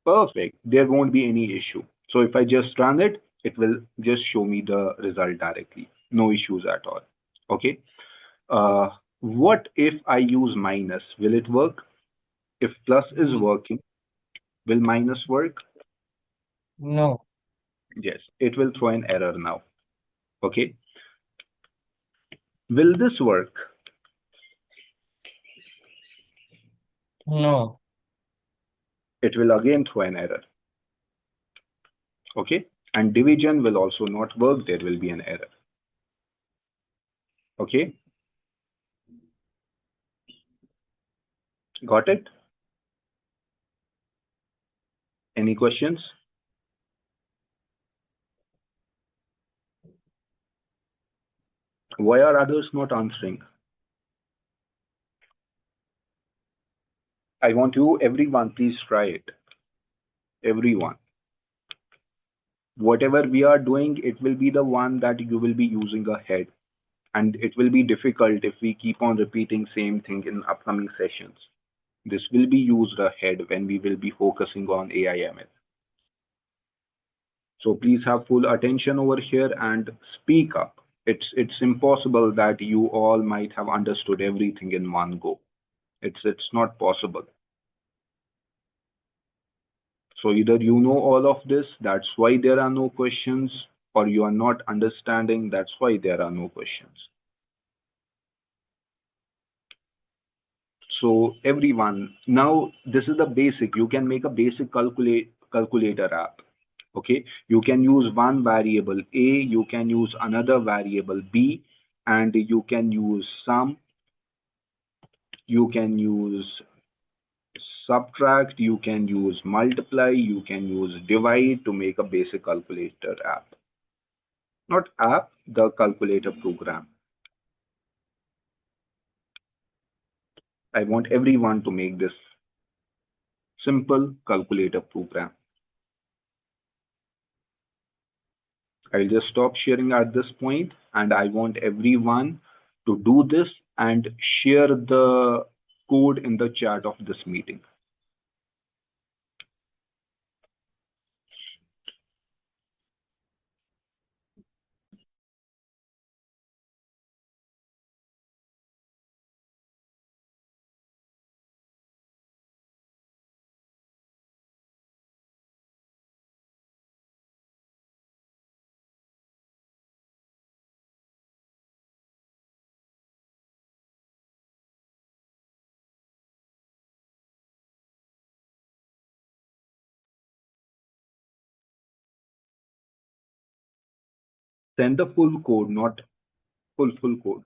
Perfect. There won't be any issue. So if I just run it, it will just show me the result directly. No issues at all. Okay. Uh, what if I use minus? Will it work? If plus is working, will minus work? No, Yes, it will throw an error now. Okay. Will this work? no. It will again throw an error. Okay. And division will also not work. There will be an error. Okay. Got it? Any questions? Why are others not answering? I want you, everyone, please try it. Everyone. Whatever we are doing, it will be the one that you will be using ahead. And it will be difficult if we keep on repeating same thing in upcoming sessions. This will be used ahead when we will be focusing on AIML. So please have full attention over here and speak up. It's impossible that you all might have understood everything in one go. It's not possible. So either you know all of this, that's why there are no questions, or you are not understanding, that's why there are no questions. So everyone, now this is the basic. You can make a basic calculator app. Okay, you can use one variable A, you can use another variable B, and you can use sum, you can use subtract, you can use multiply, you can use divide to make a basic calculator app. Not app, the calculator program. I want everyone to make this simple calculator program. I'll just stop sharing at this point, and I want everyone to do this and share the code in the chat of this meeting. Send the full code, not full code.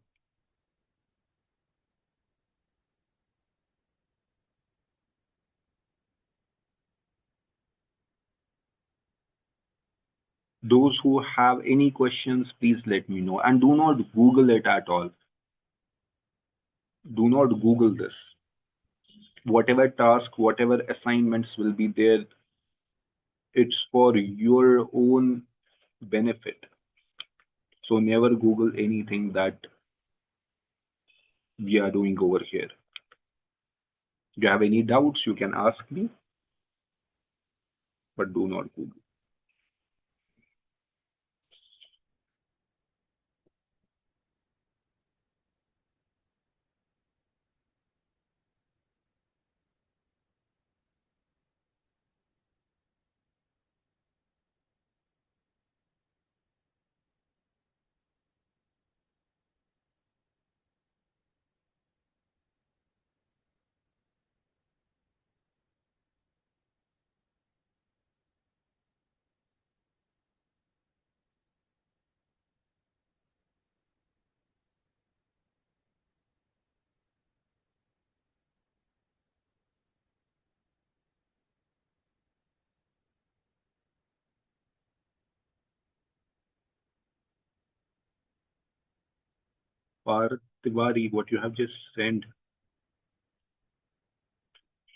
Those who have any questions, please let me know. And do not Google it at all. Do not Google this. Whatever task, whatever assignments will be there, it's for your own benefit. So never Google anything that we are doing over here. If you have any doubts, you can ask me, but do not Google. Tiwari, what you have just sent,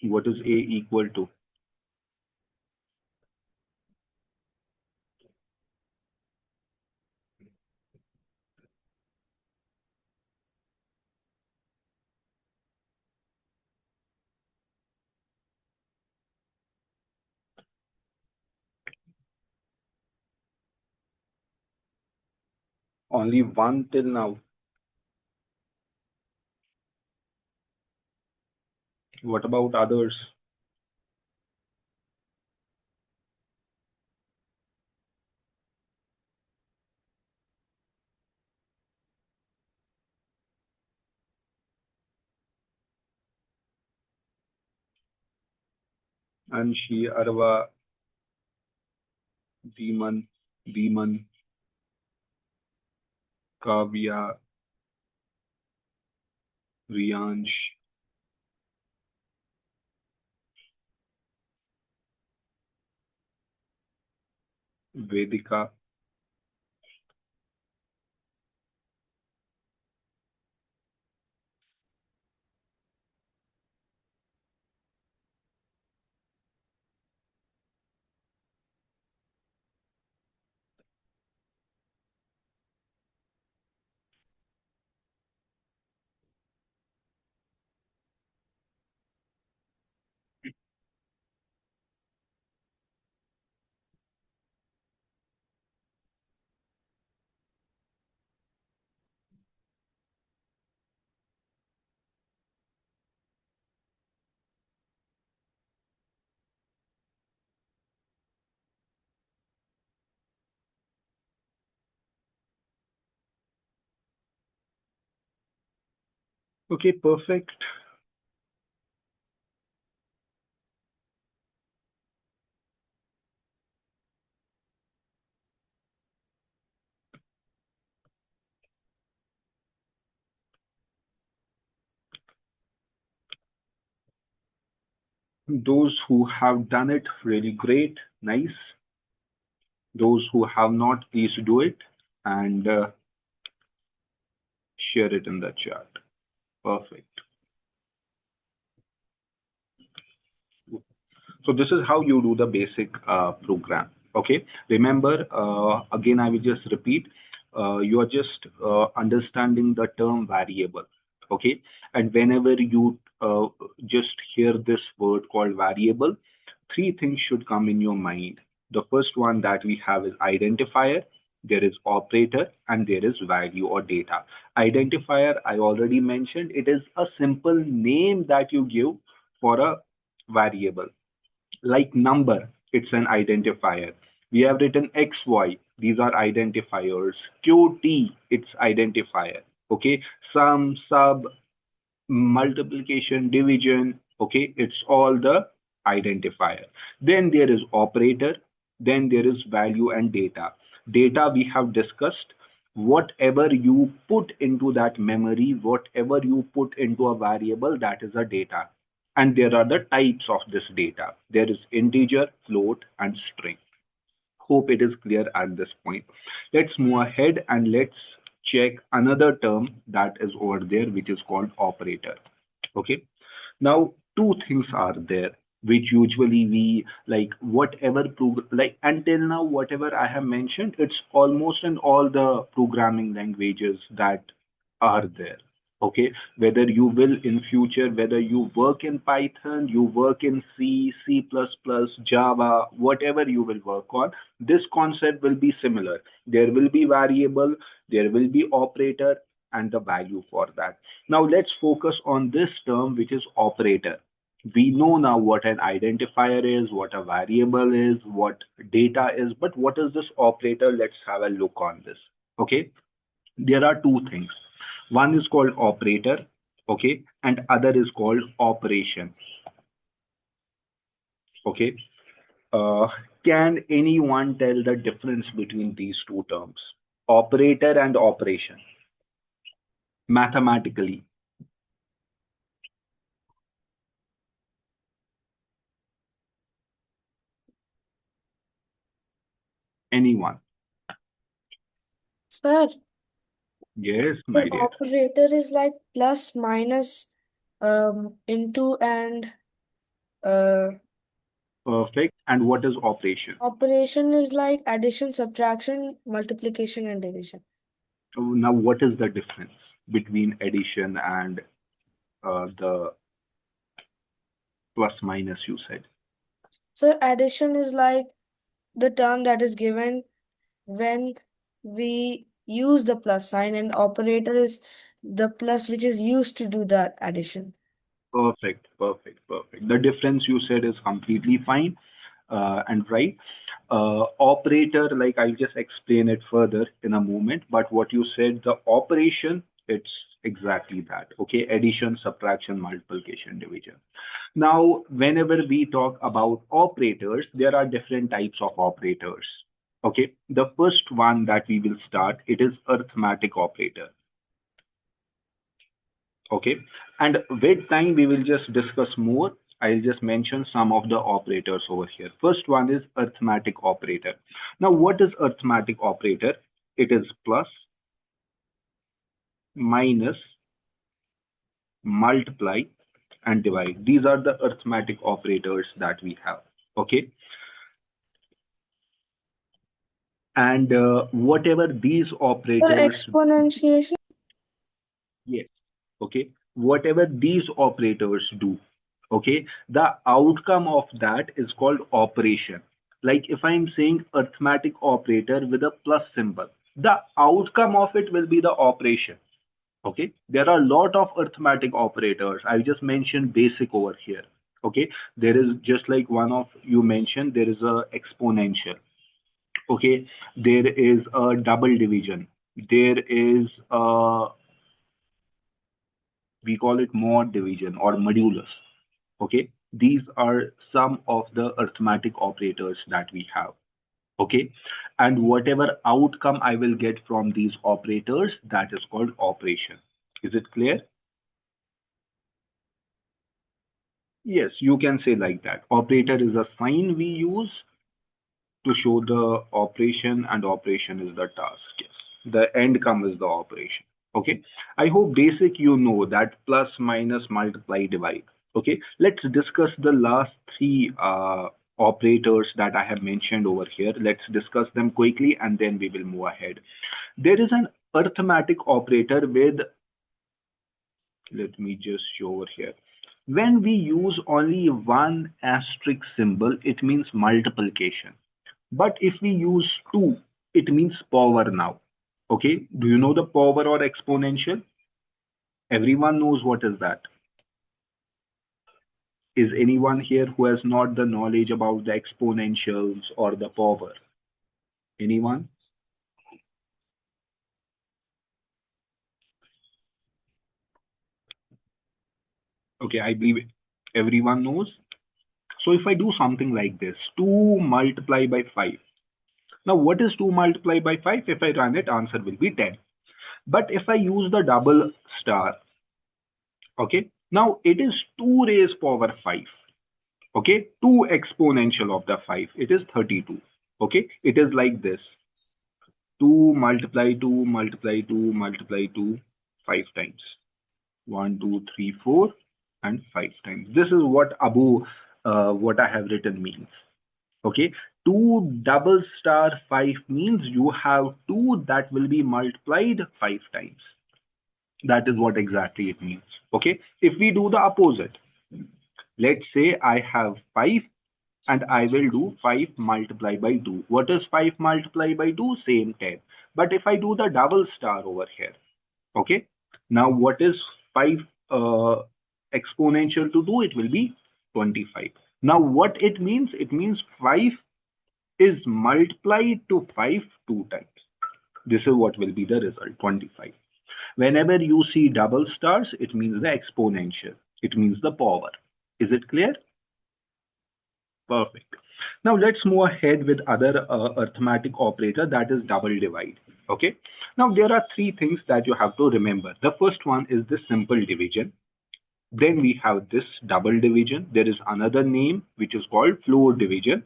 what is A equal to? Only one till now. What about others? Anshi, Arva, Deeman, Kavya, Riyansh, Vedika. Okay, perfect. Those who have done it, really great, nice. Those who have not, please do it and share it in the chat. Perfect. So this is how you do the basic program. Okay. Remember, again, I will just repeat. You are just understanding the term variable. Okay. And whenever you just hear this word called variable, three things should come in your mind. The first one that we have is identifier, there is operator, and there is value or data. Identifier, I already mentioned, it is a simple name that you give for a variable. Like number, it's an identifier. We have written XY, these are identifiers. QT, it's identifier. Okay, sum, sub, multiplication, division, okay, it's all the identifier. Then there is operator, then there is value and data. Data we have discussed, whatever you put into that memory, whatever you put into a variable, that is a data. And there are the types of this data. There is integer, float, and string. Hope it is clear at this point. Let's move ahead and let's check another term that is over there, which is called operator. Okay. Now, two things are there which usually we like whatever like until now whatever I have mentioned, it's almost in all the programming languages that are there. Okay, whether you will in future, whether you work in Python, you work in C, C++, Java, whatever you will work on, this concept will be similar. There will be variable, there will be operator, and the value for that. Now let's focus on this term, which is operator. We know now what an identifier is, what a variable is, what data is, but what is this operator? Let's have a look on this. Okay, there are two things. One is called operator, okay, and other is called operation. Okay, uh, can anyone tell the difference between these two terms, operator and operation, mathematically? Anyone? Sir, Yes, the my dear. operator is like plus, minus, into, and uh, Perfect. And what is operation? operation is like addition, subtraction, multiplication, and division. Now, what is the difference between addition and the plus minus you said? So addition is like the term that is given when we use the plus sign, and operator is the plus which is used to do that addition. Perfect, perfect, perfect. The difference you said is completely fine and right. Operator, like I'll just explain it further in a moment, but what you said, the operation, it's exactly that. Okay, addition, subtraction, multiplication, division. Now, whenever we talk about operators, there are different types of operators. Okay, the first one that we will start, it is arithmetic operator. Okay, and with time we will just discuss more. I'll just mention some of the operators over here. First one is arithmetic operator. Now, what is arithmetic operator? It is plus, minus, multiply, and divide. These are the arithmetic operators that we have. Okay, and whatever these For operators, exponentiation, yes, okay, whatever these operators do, okay, the outcome of that is called operation. Like if I'm saying arithmetic operator with a plus symbol, the outcome of it will be the operation. Okay, there are a lot of arithmetic operators. I just mentioned basic over here. Okay, there is just like one of you mentioned, there is a exponential. Okay, there is a double division, there is a, we call it mod division or modulus. Okay, these are some of the arithmetic operators that we have. Okay, and whatever outcome I will get from these operators, that is called operation. Is it clear? Yes, you can say like that. Operator is a sign we use to show the operation, and operation is the task. Yes, the end come is the operation. Okay, I hope basic you know that plus, minus, multiply, divide. Okay, let's discuss the last three operators that I have mentioned over here. Let's discuss them quickly and then we will move ahead. There is an arithmetic operator with, let me just show over here. When we use only one asterisk symbol, it means multiplication. But if we use two, it means power now. Okay, do you know the power or exponential? Everyone knows what is that. Is anyone here who has not the knowledge about the exponentials or the power? Anyone? Okay, I believe everyone knows. So if I do something like this, 2 multiplied by 5, Now, what is 2 multiplied by 5? If I run it, answer will be 10. But if I use the double star, okay, now it is 2 raised power 5. Okay, 2 exponential of the 5. It is 32. Okay, it is like this. 2 multiply 2 multiply 2 multiply 2 5 times. 1, 2, 3, 4, and 5 times. This is what what I have written means. Okay, 2 double star 5 means you have 2 that will be multiplied 5 times. That is what exactly it means. Okay, if we do the opposite, let's say I have 5 and I will do 5 multiplied by 2. What is 5 multiplied by 2? Same 10. But if I do the double star over here, okay, now what is 5 exponential to do? It will be 25. Now what it means? It means 5 is multiplied to 5 2 times. This is what will be the result, 25. Whenever you see double stars, it means the exponential. It means the power. Is it clear? Perfect. Now let's move ahead with other arithmetic operator, that is double divide. Okay. Now there are three things that you have to remember. The first one is the simple division. Then we have this double division. There is another name which is called floor division.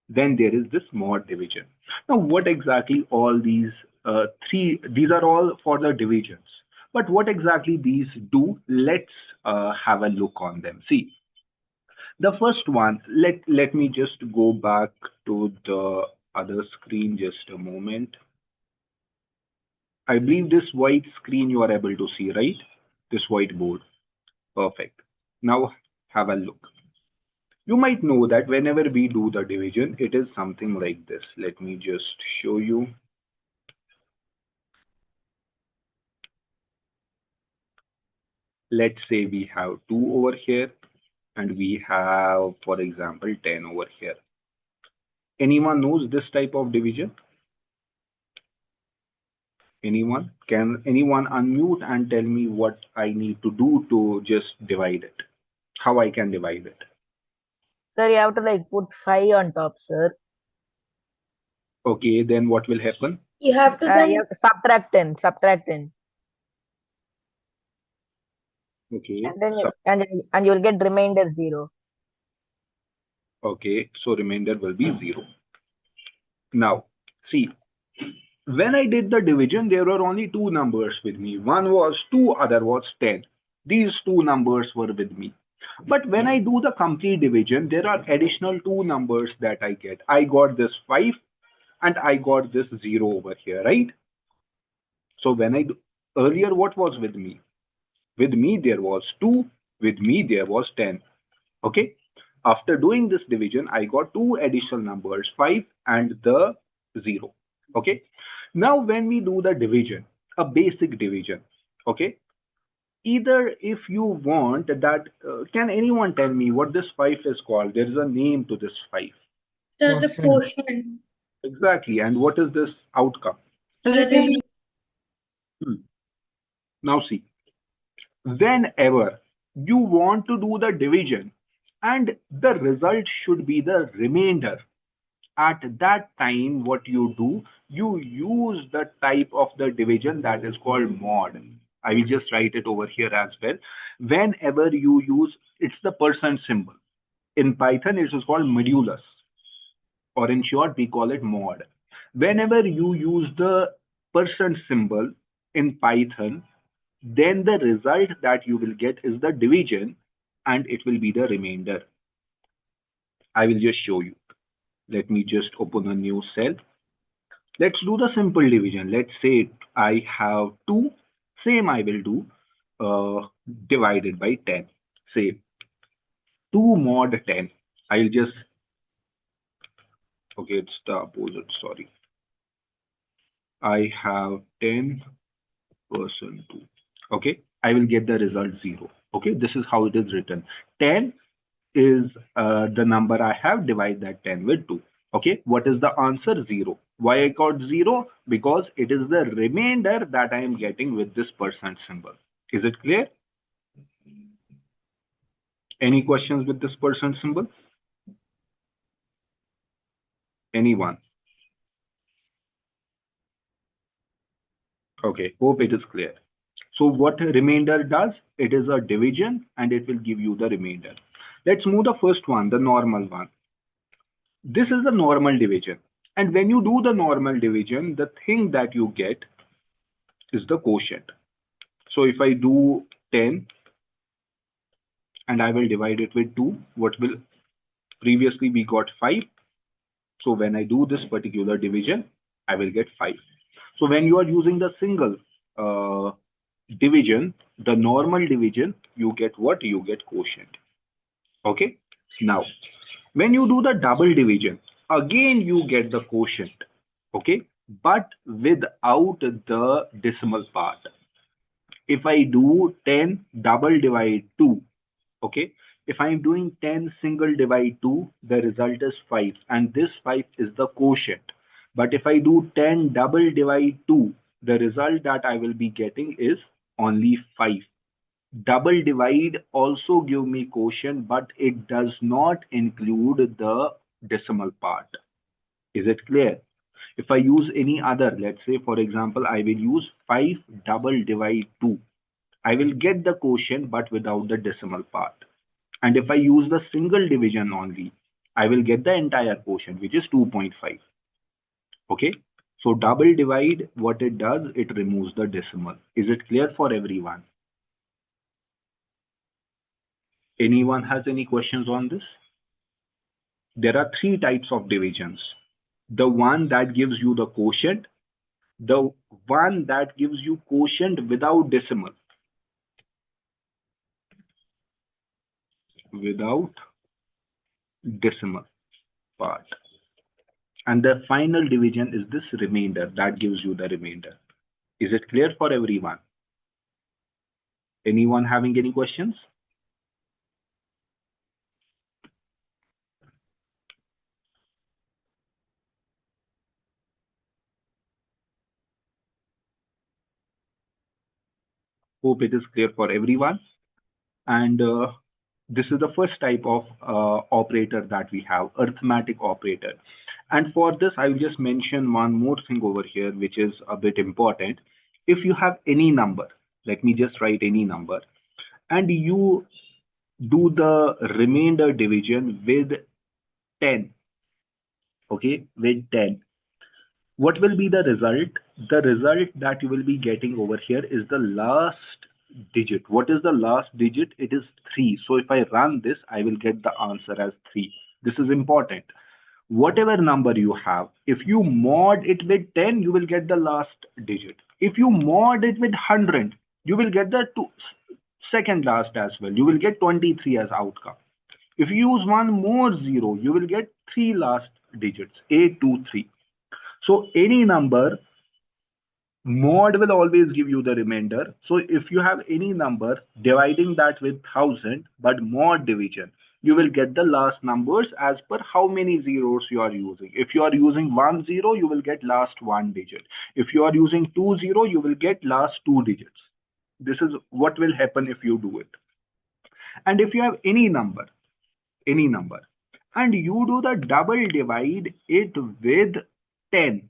Then there is this mod division. Now what exactly all these these are all for the divisions. But what exactly these do? Let's have a look on them. See, the first one, let me just go back to the other screen just a moment. I believe this white screen you are able to see, right? This white board. Perfect. Now have a look. You might know that whenever we do the division, it is something like this. Let me just show you. Let's say we have 2 over here and we have, for example, 10 over here. Anyone knows this type of division? Anyone? Can anyone unmute and tell me what I need to do to just divide it? How I can divide it? Sir, you have to like put 5 on top, sir. Okay, then what will happen? You have to You then have to subtract 10, subtract 10. Okay, And then and you'll get remainder 0. okay, so remainder will be 0. Now, see, when I did the division, there were only two numbers with me. One was 2, other was 10. These two numbers were with me. But when I do the complete division, there are additional two numbers that I get. I got this 5 and I got this 0 over here, right? So when I do, earlier, what was with me? With me, there was 2. With me, there was 10. Okay. After doing this division, I got two additional numbers, 5 and the 0. Okay. Now, when we do the division, a basic division, okay, either if you want that, can anyone tell me what this 5 is called? There is a name to this 5. The Question. quotient. Exactly. And what is this outcome? Remainder. Hmm. Now, see, whenever you want to do the division and the result should be the remainder, at that time what you do, you use the type of the division that is called mod. I will just write it over here as well. Whenever you use, it's the percent symbol. In Python it is called modulus, or in short we call it mod. Whenever you use the percent symbol in Python, then the result that you will get is the division and it will be the remainder. I will just show you. Let me just open a new cell. Let's do the simple division. Let's say I have 2. Same I will do divided by 10. Say 2 mod 10. I'll just, okay, it's the opposite, sorry. I have 10% 2. Okay, I will get the result 0. Okay, this is how it is written. 10 is the number I have, divide that 10 with 2. Okay, what is the answer? 0. Why I got 0? Because it is the remainder that I am getting with this percent symbol. Is it clear? Any questions with this percent symbol? Anyone? Okay, hope it is clear. So what remainder does? It is a division and it will give you the remainder. Let's move the first one, the normal one. This is the normal division. And when you do the normal division, the thing that you get is the quotient. So if I do 10 and I will divide it with 2, what will previously we got 5. So when I do this particular division, I will get 5. So when you are using the single division, the normal division, you get what? You get quotient. Okay. Now, when you do the double division, again you get the quotient. Okay. But without the decimal part. If I do 10 double divide 2, okay, if I'm doing 10 single divide 2, the result is 5 and this 5 is the quotient. But if I do 10 double divide 2, the result that I will be getting is only 5. Double divide also give me quotient, but it does not include the decimal part. Is it clear? If I use any other, let's say for example, I will use 5 double divide 2. I will get the quotient but without the decimal part. And if I use the single division only, I will get the entire quotient, which is 2.5. Okay. So double divide, what it does, it removes the decimal. Is it clear for everyone? Anyone has any questions on this? There are 3 types of divisions. The one that gives you the quotient, the one that gives you quotient without decimal, without decimal part. And the final division is this remainder that gives you the remainder. Is it clear for everyone? Anyone having any questions? Hope it is clear for everyone. And this is the first type of operator that we have, arithmetic operator. And for this, I will just mention one more thing over here, which is a bit important. If you have any number, let me just write any number, and you do the remainder division with 10, okay, with 10. What will be the result? The result that you will be getting over here is the last digit. What is the last digit? It is 3. So if I run this, I will get the answer as 3. This is important. Whatever number you have, if you mod it with 10, you will get the last digit. If you mod it with 100, you will get the second last as well. You will get 23 as outcome. If you use one more zero, you will get 3 last digits, 823. So any number, mod will always give you the remainder. So if you have any number, dividing that with 1000, but mod division, you will get the last numbers as per how many zeros you are using. If you are using 10, you will get last one digit. If you are using 20, you will get last two digits. This is what will happen if you do it. And if you have any number, and you do the double divide it with 10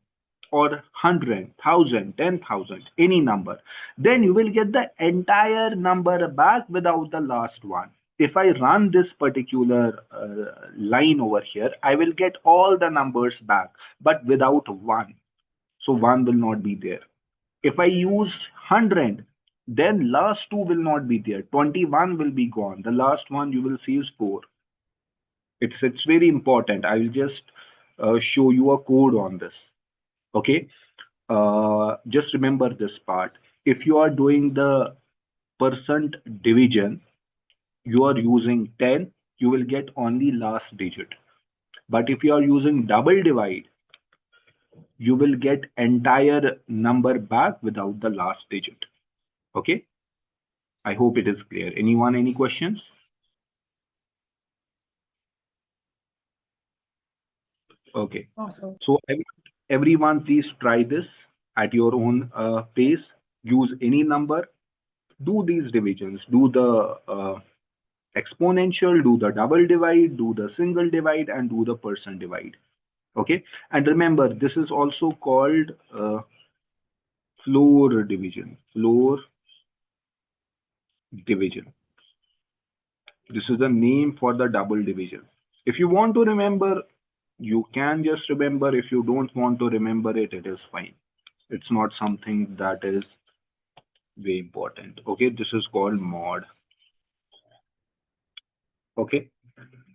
or 100, 1000, 10,000, any number, then you will get the entire number back without the last one. If I run this particular line over here, I will get all the numbers back, but without one. So one will not be there. If I use 100, then last two will not be there. 21 will be gone. The last one you will see is 4. It's very important. I will just show you a code on this. Okay. Just remember this part. If you are doing the percent division, you are using 10, you will get only last digit. But if you are using double divide, you will get entire number back without the last digit. Okay. I hope it is clear. Anyone, any questions? Okay. Awesome. So everyone, please try this at your own pace. Use any number. Do these divisions. Do the exponential, do the double divide, do the single divide, and do the percent divide. Okay. And remember, this is also called Floor division. Floor division. This is the name for the double division. If you want to remember, you can just remember. If you don't want to remember it, it is fine. It's not something that is very important. Okay, this is called mod. Okay,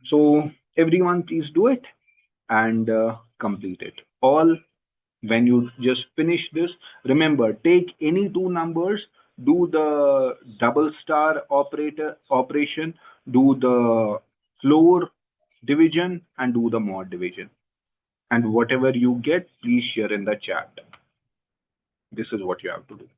so everyone please do it and complete it. All when you just finish this, remember, take any two numbers, do the double star operator operation, do the floor division, and do the mod division. And whatever you get, please share in the chat. This is what you have to do.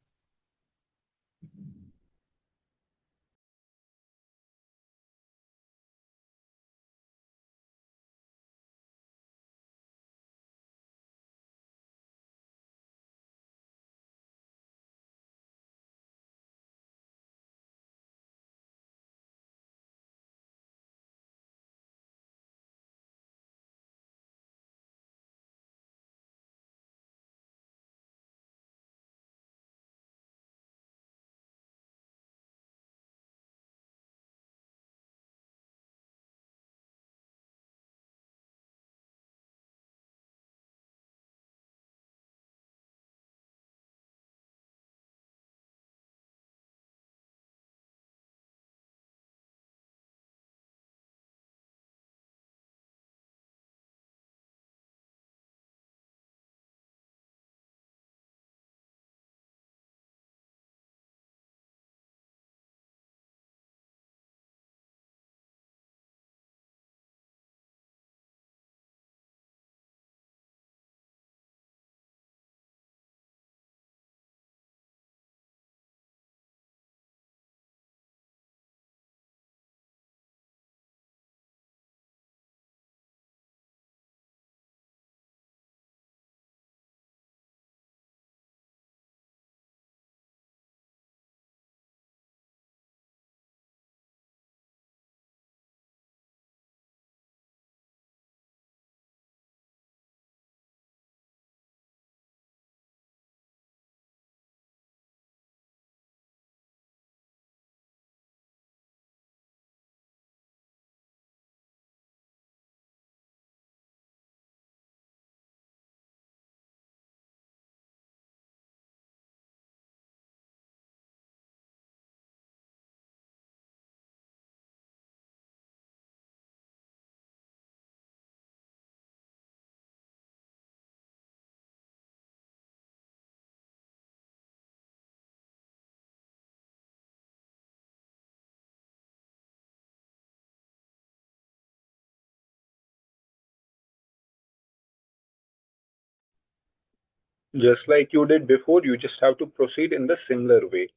Just like you did before, you just have to proceed in the similar way.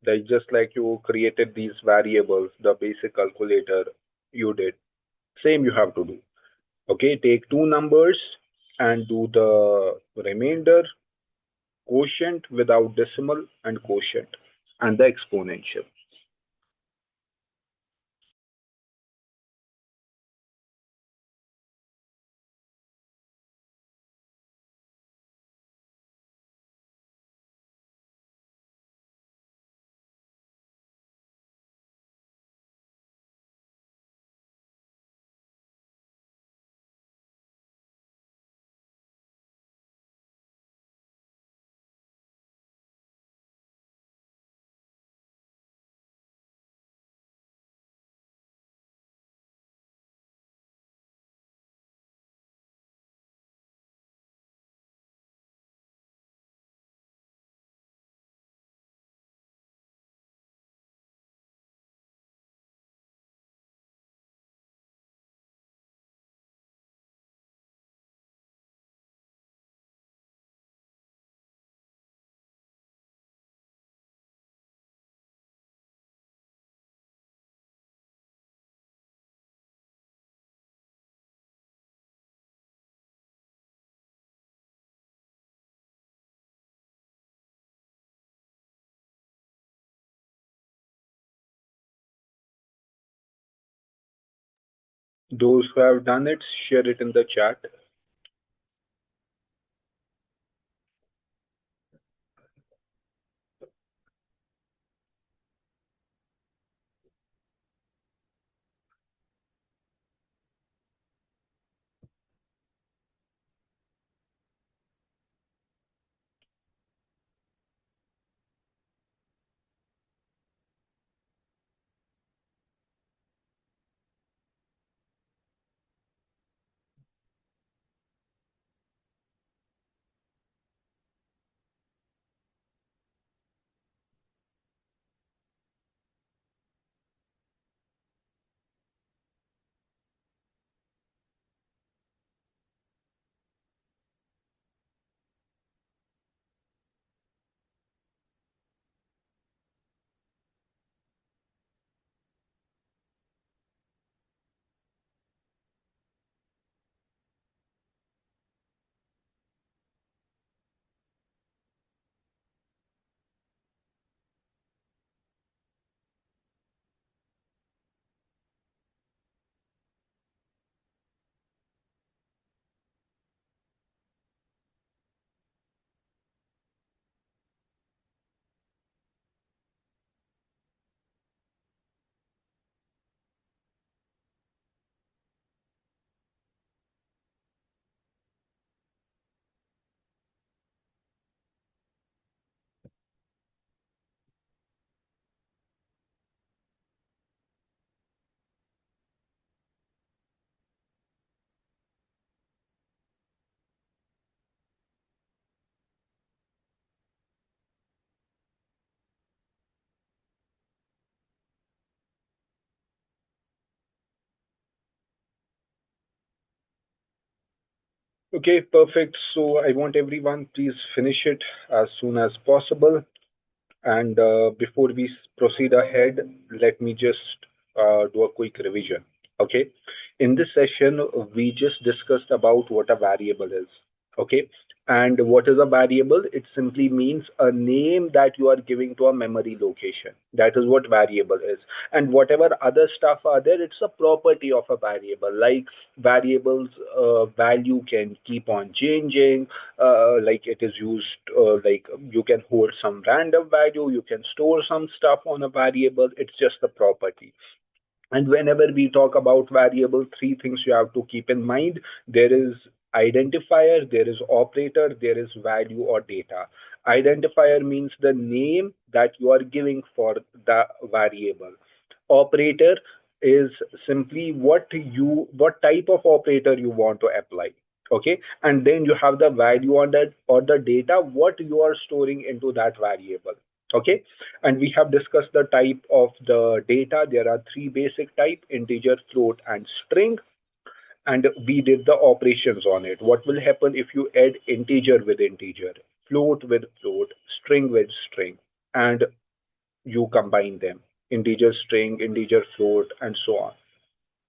Like just like you created these variables, the basic calculator you did, same you have to do. Okay, take two numbers and do the remainder, quotient without decimal, and quotient, and the exponential. Those who have done it, share it in the chat. Okay, perfect. So I want everyone, please finish it as soon as possible. And before we proceed ahead, let me just do a quick revision. Okay. In this session, we just discussed about what a variable is. Okay. And what is a variable? It simply means a name that you are giving to a memory location. That is what variable is. And whatever other stuff are there, it's a property of a variable. Like variables, value can keep on changing, like it is used, like you can hold some random value, you can store some stuff on a variable. It's just a property. And whenever we talk about variable, three things you have to keep in mind. There is identifier, there is operator, there is value or data. Identifier means the name that you are giving for the variable. Operator is simply what type of operator you want to apply. Okay. And then you have the value on that or the data what you are storing into that variable. Okay. And we have discussed the type of the data. There are three basic type: integer, float, and string. And we did the operations on it. What will happen if you add integer with integer, float with float, string with string, and you combine them: integer, string, integer, float, and so on.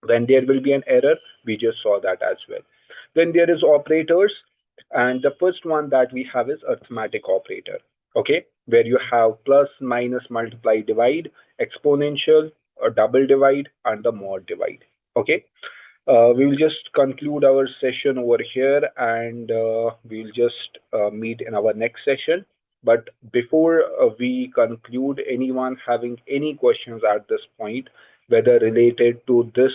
When there will be an error, we just saw that as well. Then there is operators, and the first one that we have is arithmetic operator. Okay, where you have plus, minus, multiply, divide, exponential, or double divide, and the mod divide. Okay, we will just conclude our session over here, and we'll just meet in our next session. But before we conclude, anyone having any questions at this point, whether related to this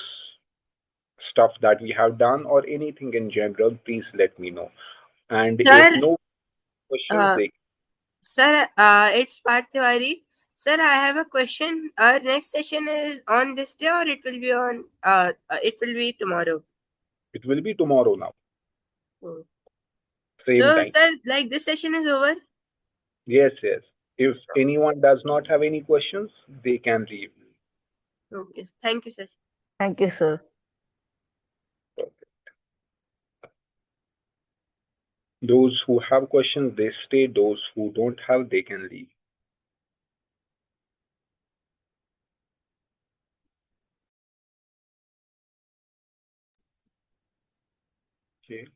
stuff that we have done or anything in general, please let me know. And if Sir, no questions, uh, they sir, it's Parthivari. Sir, I have a question. Our next session is on this day, or it will be on? It will be tomorrow. it will be tomorrow now, Hmm. same So, time. sir, like this session is over. Yes, yes. If anyone does not have any questions, they can leave. Okay. Thank you, sir. Thank you, sir. Those who have questions, they stay. Those who don't have, they can leave. Okay.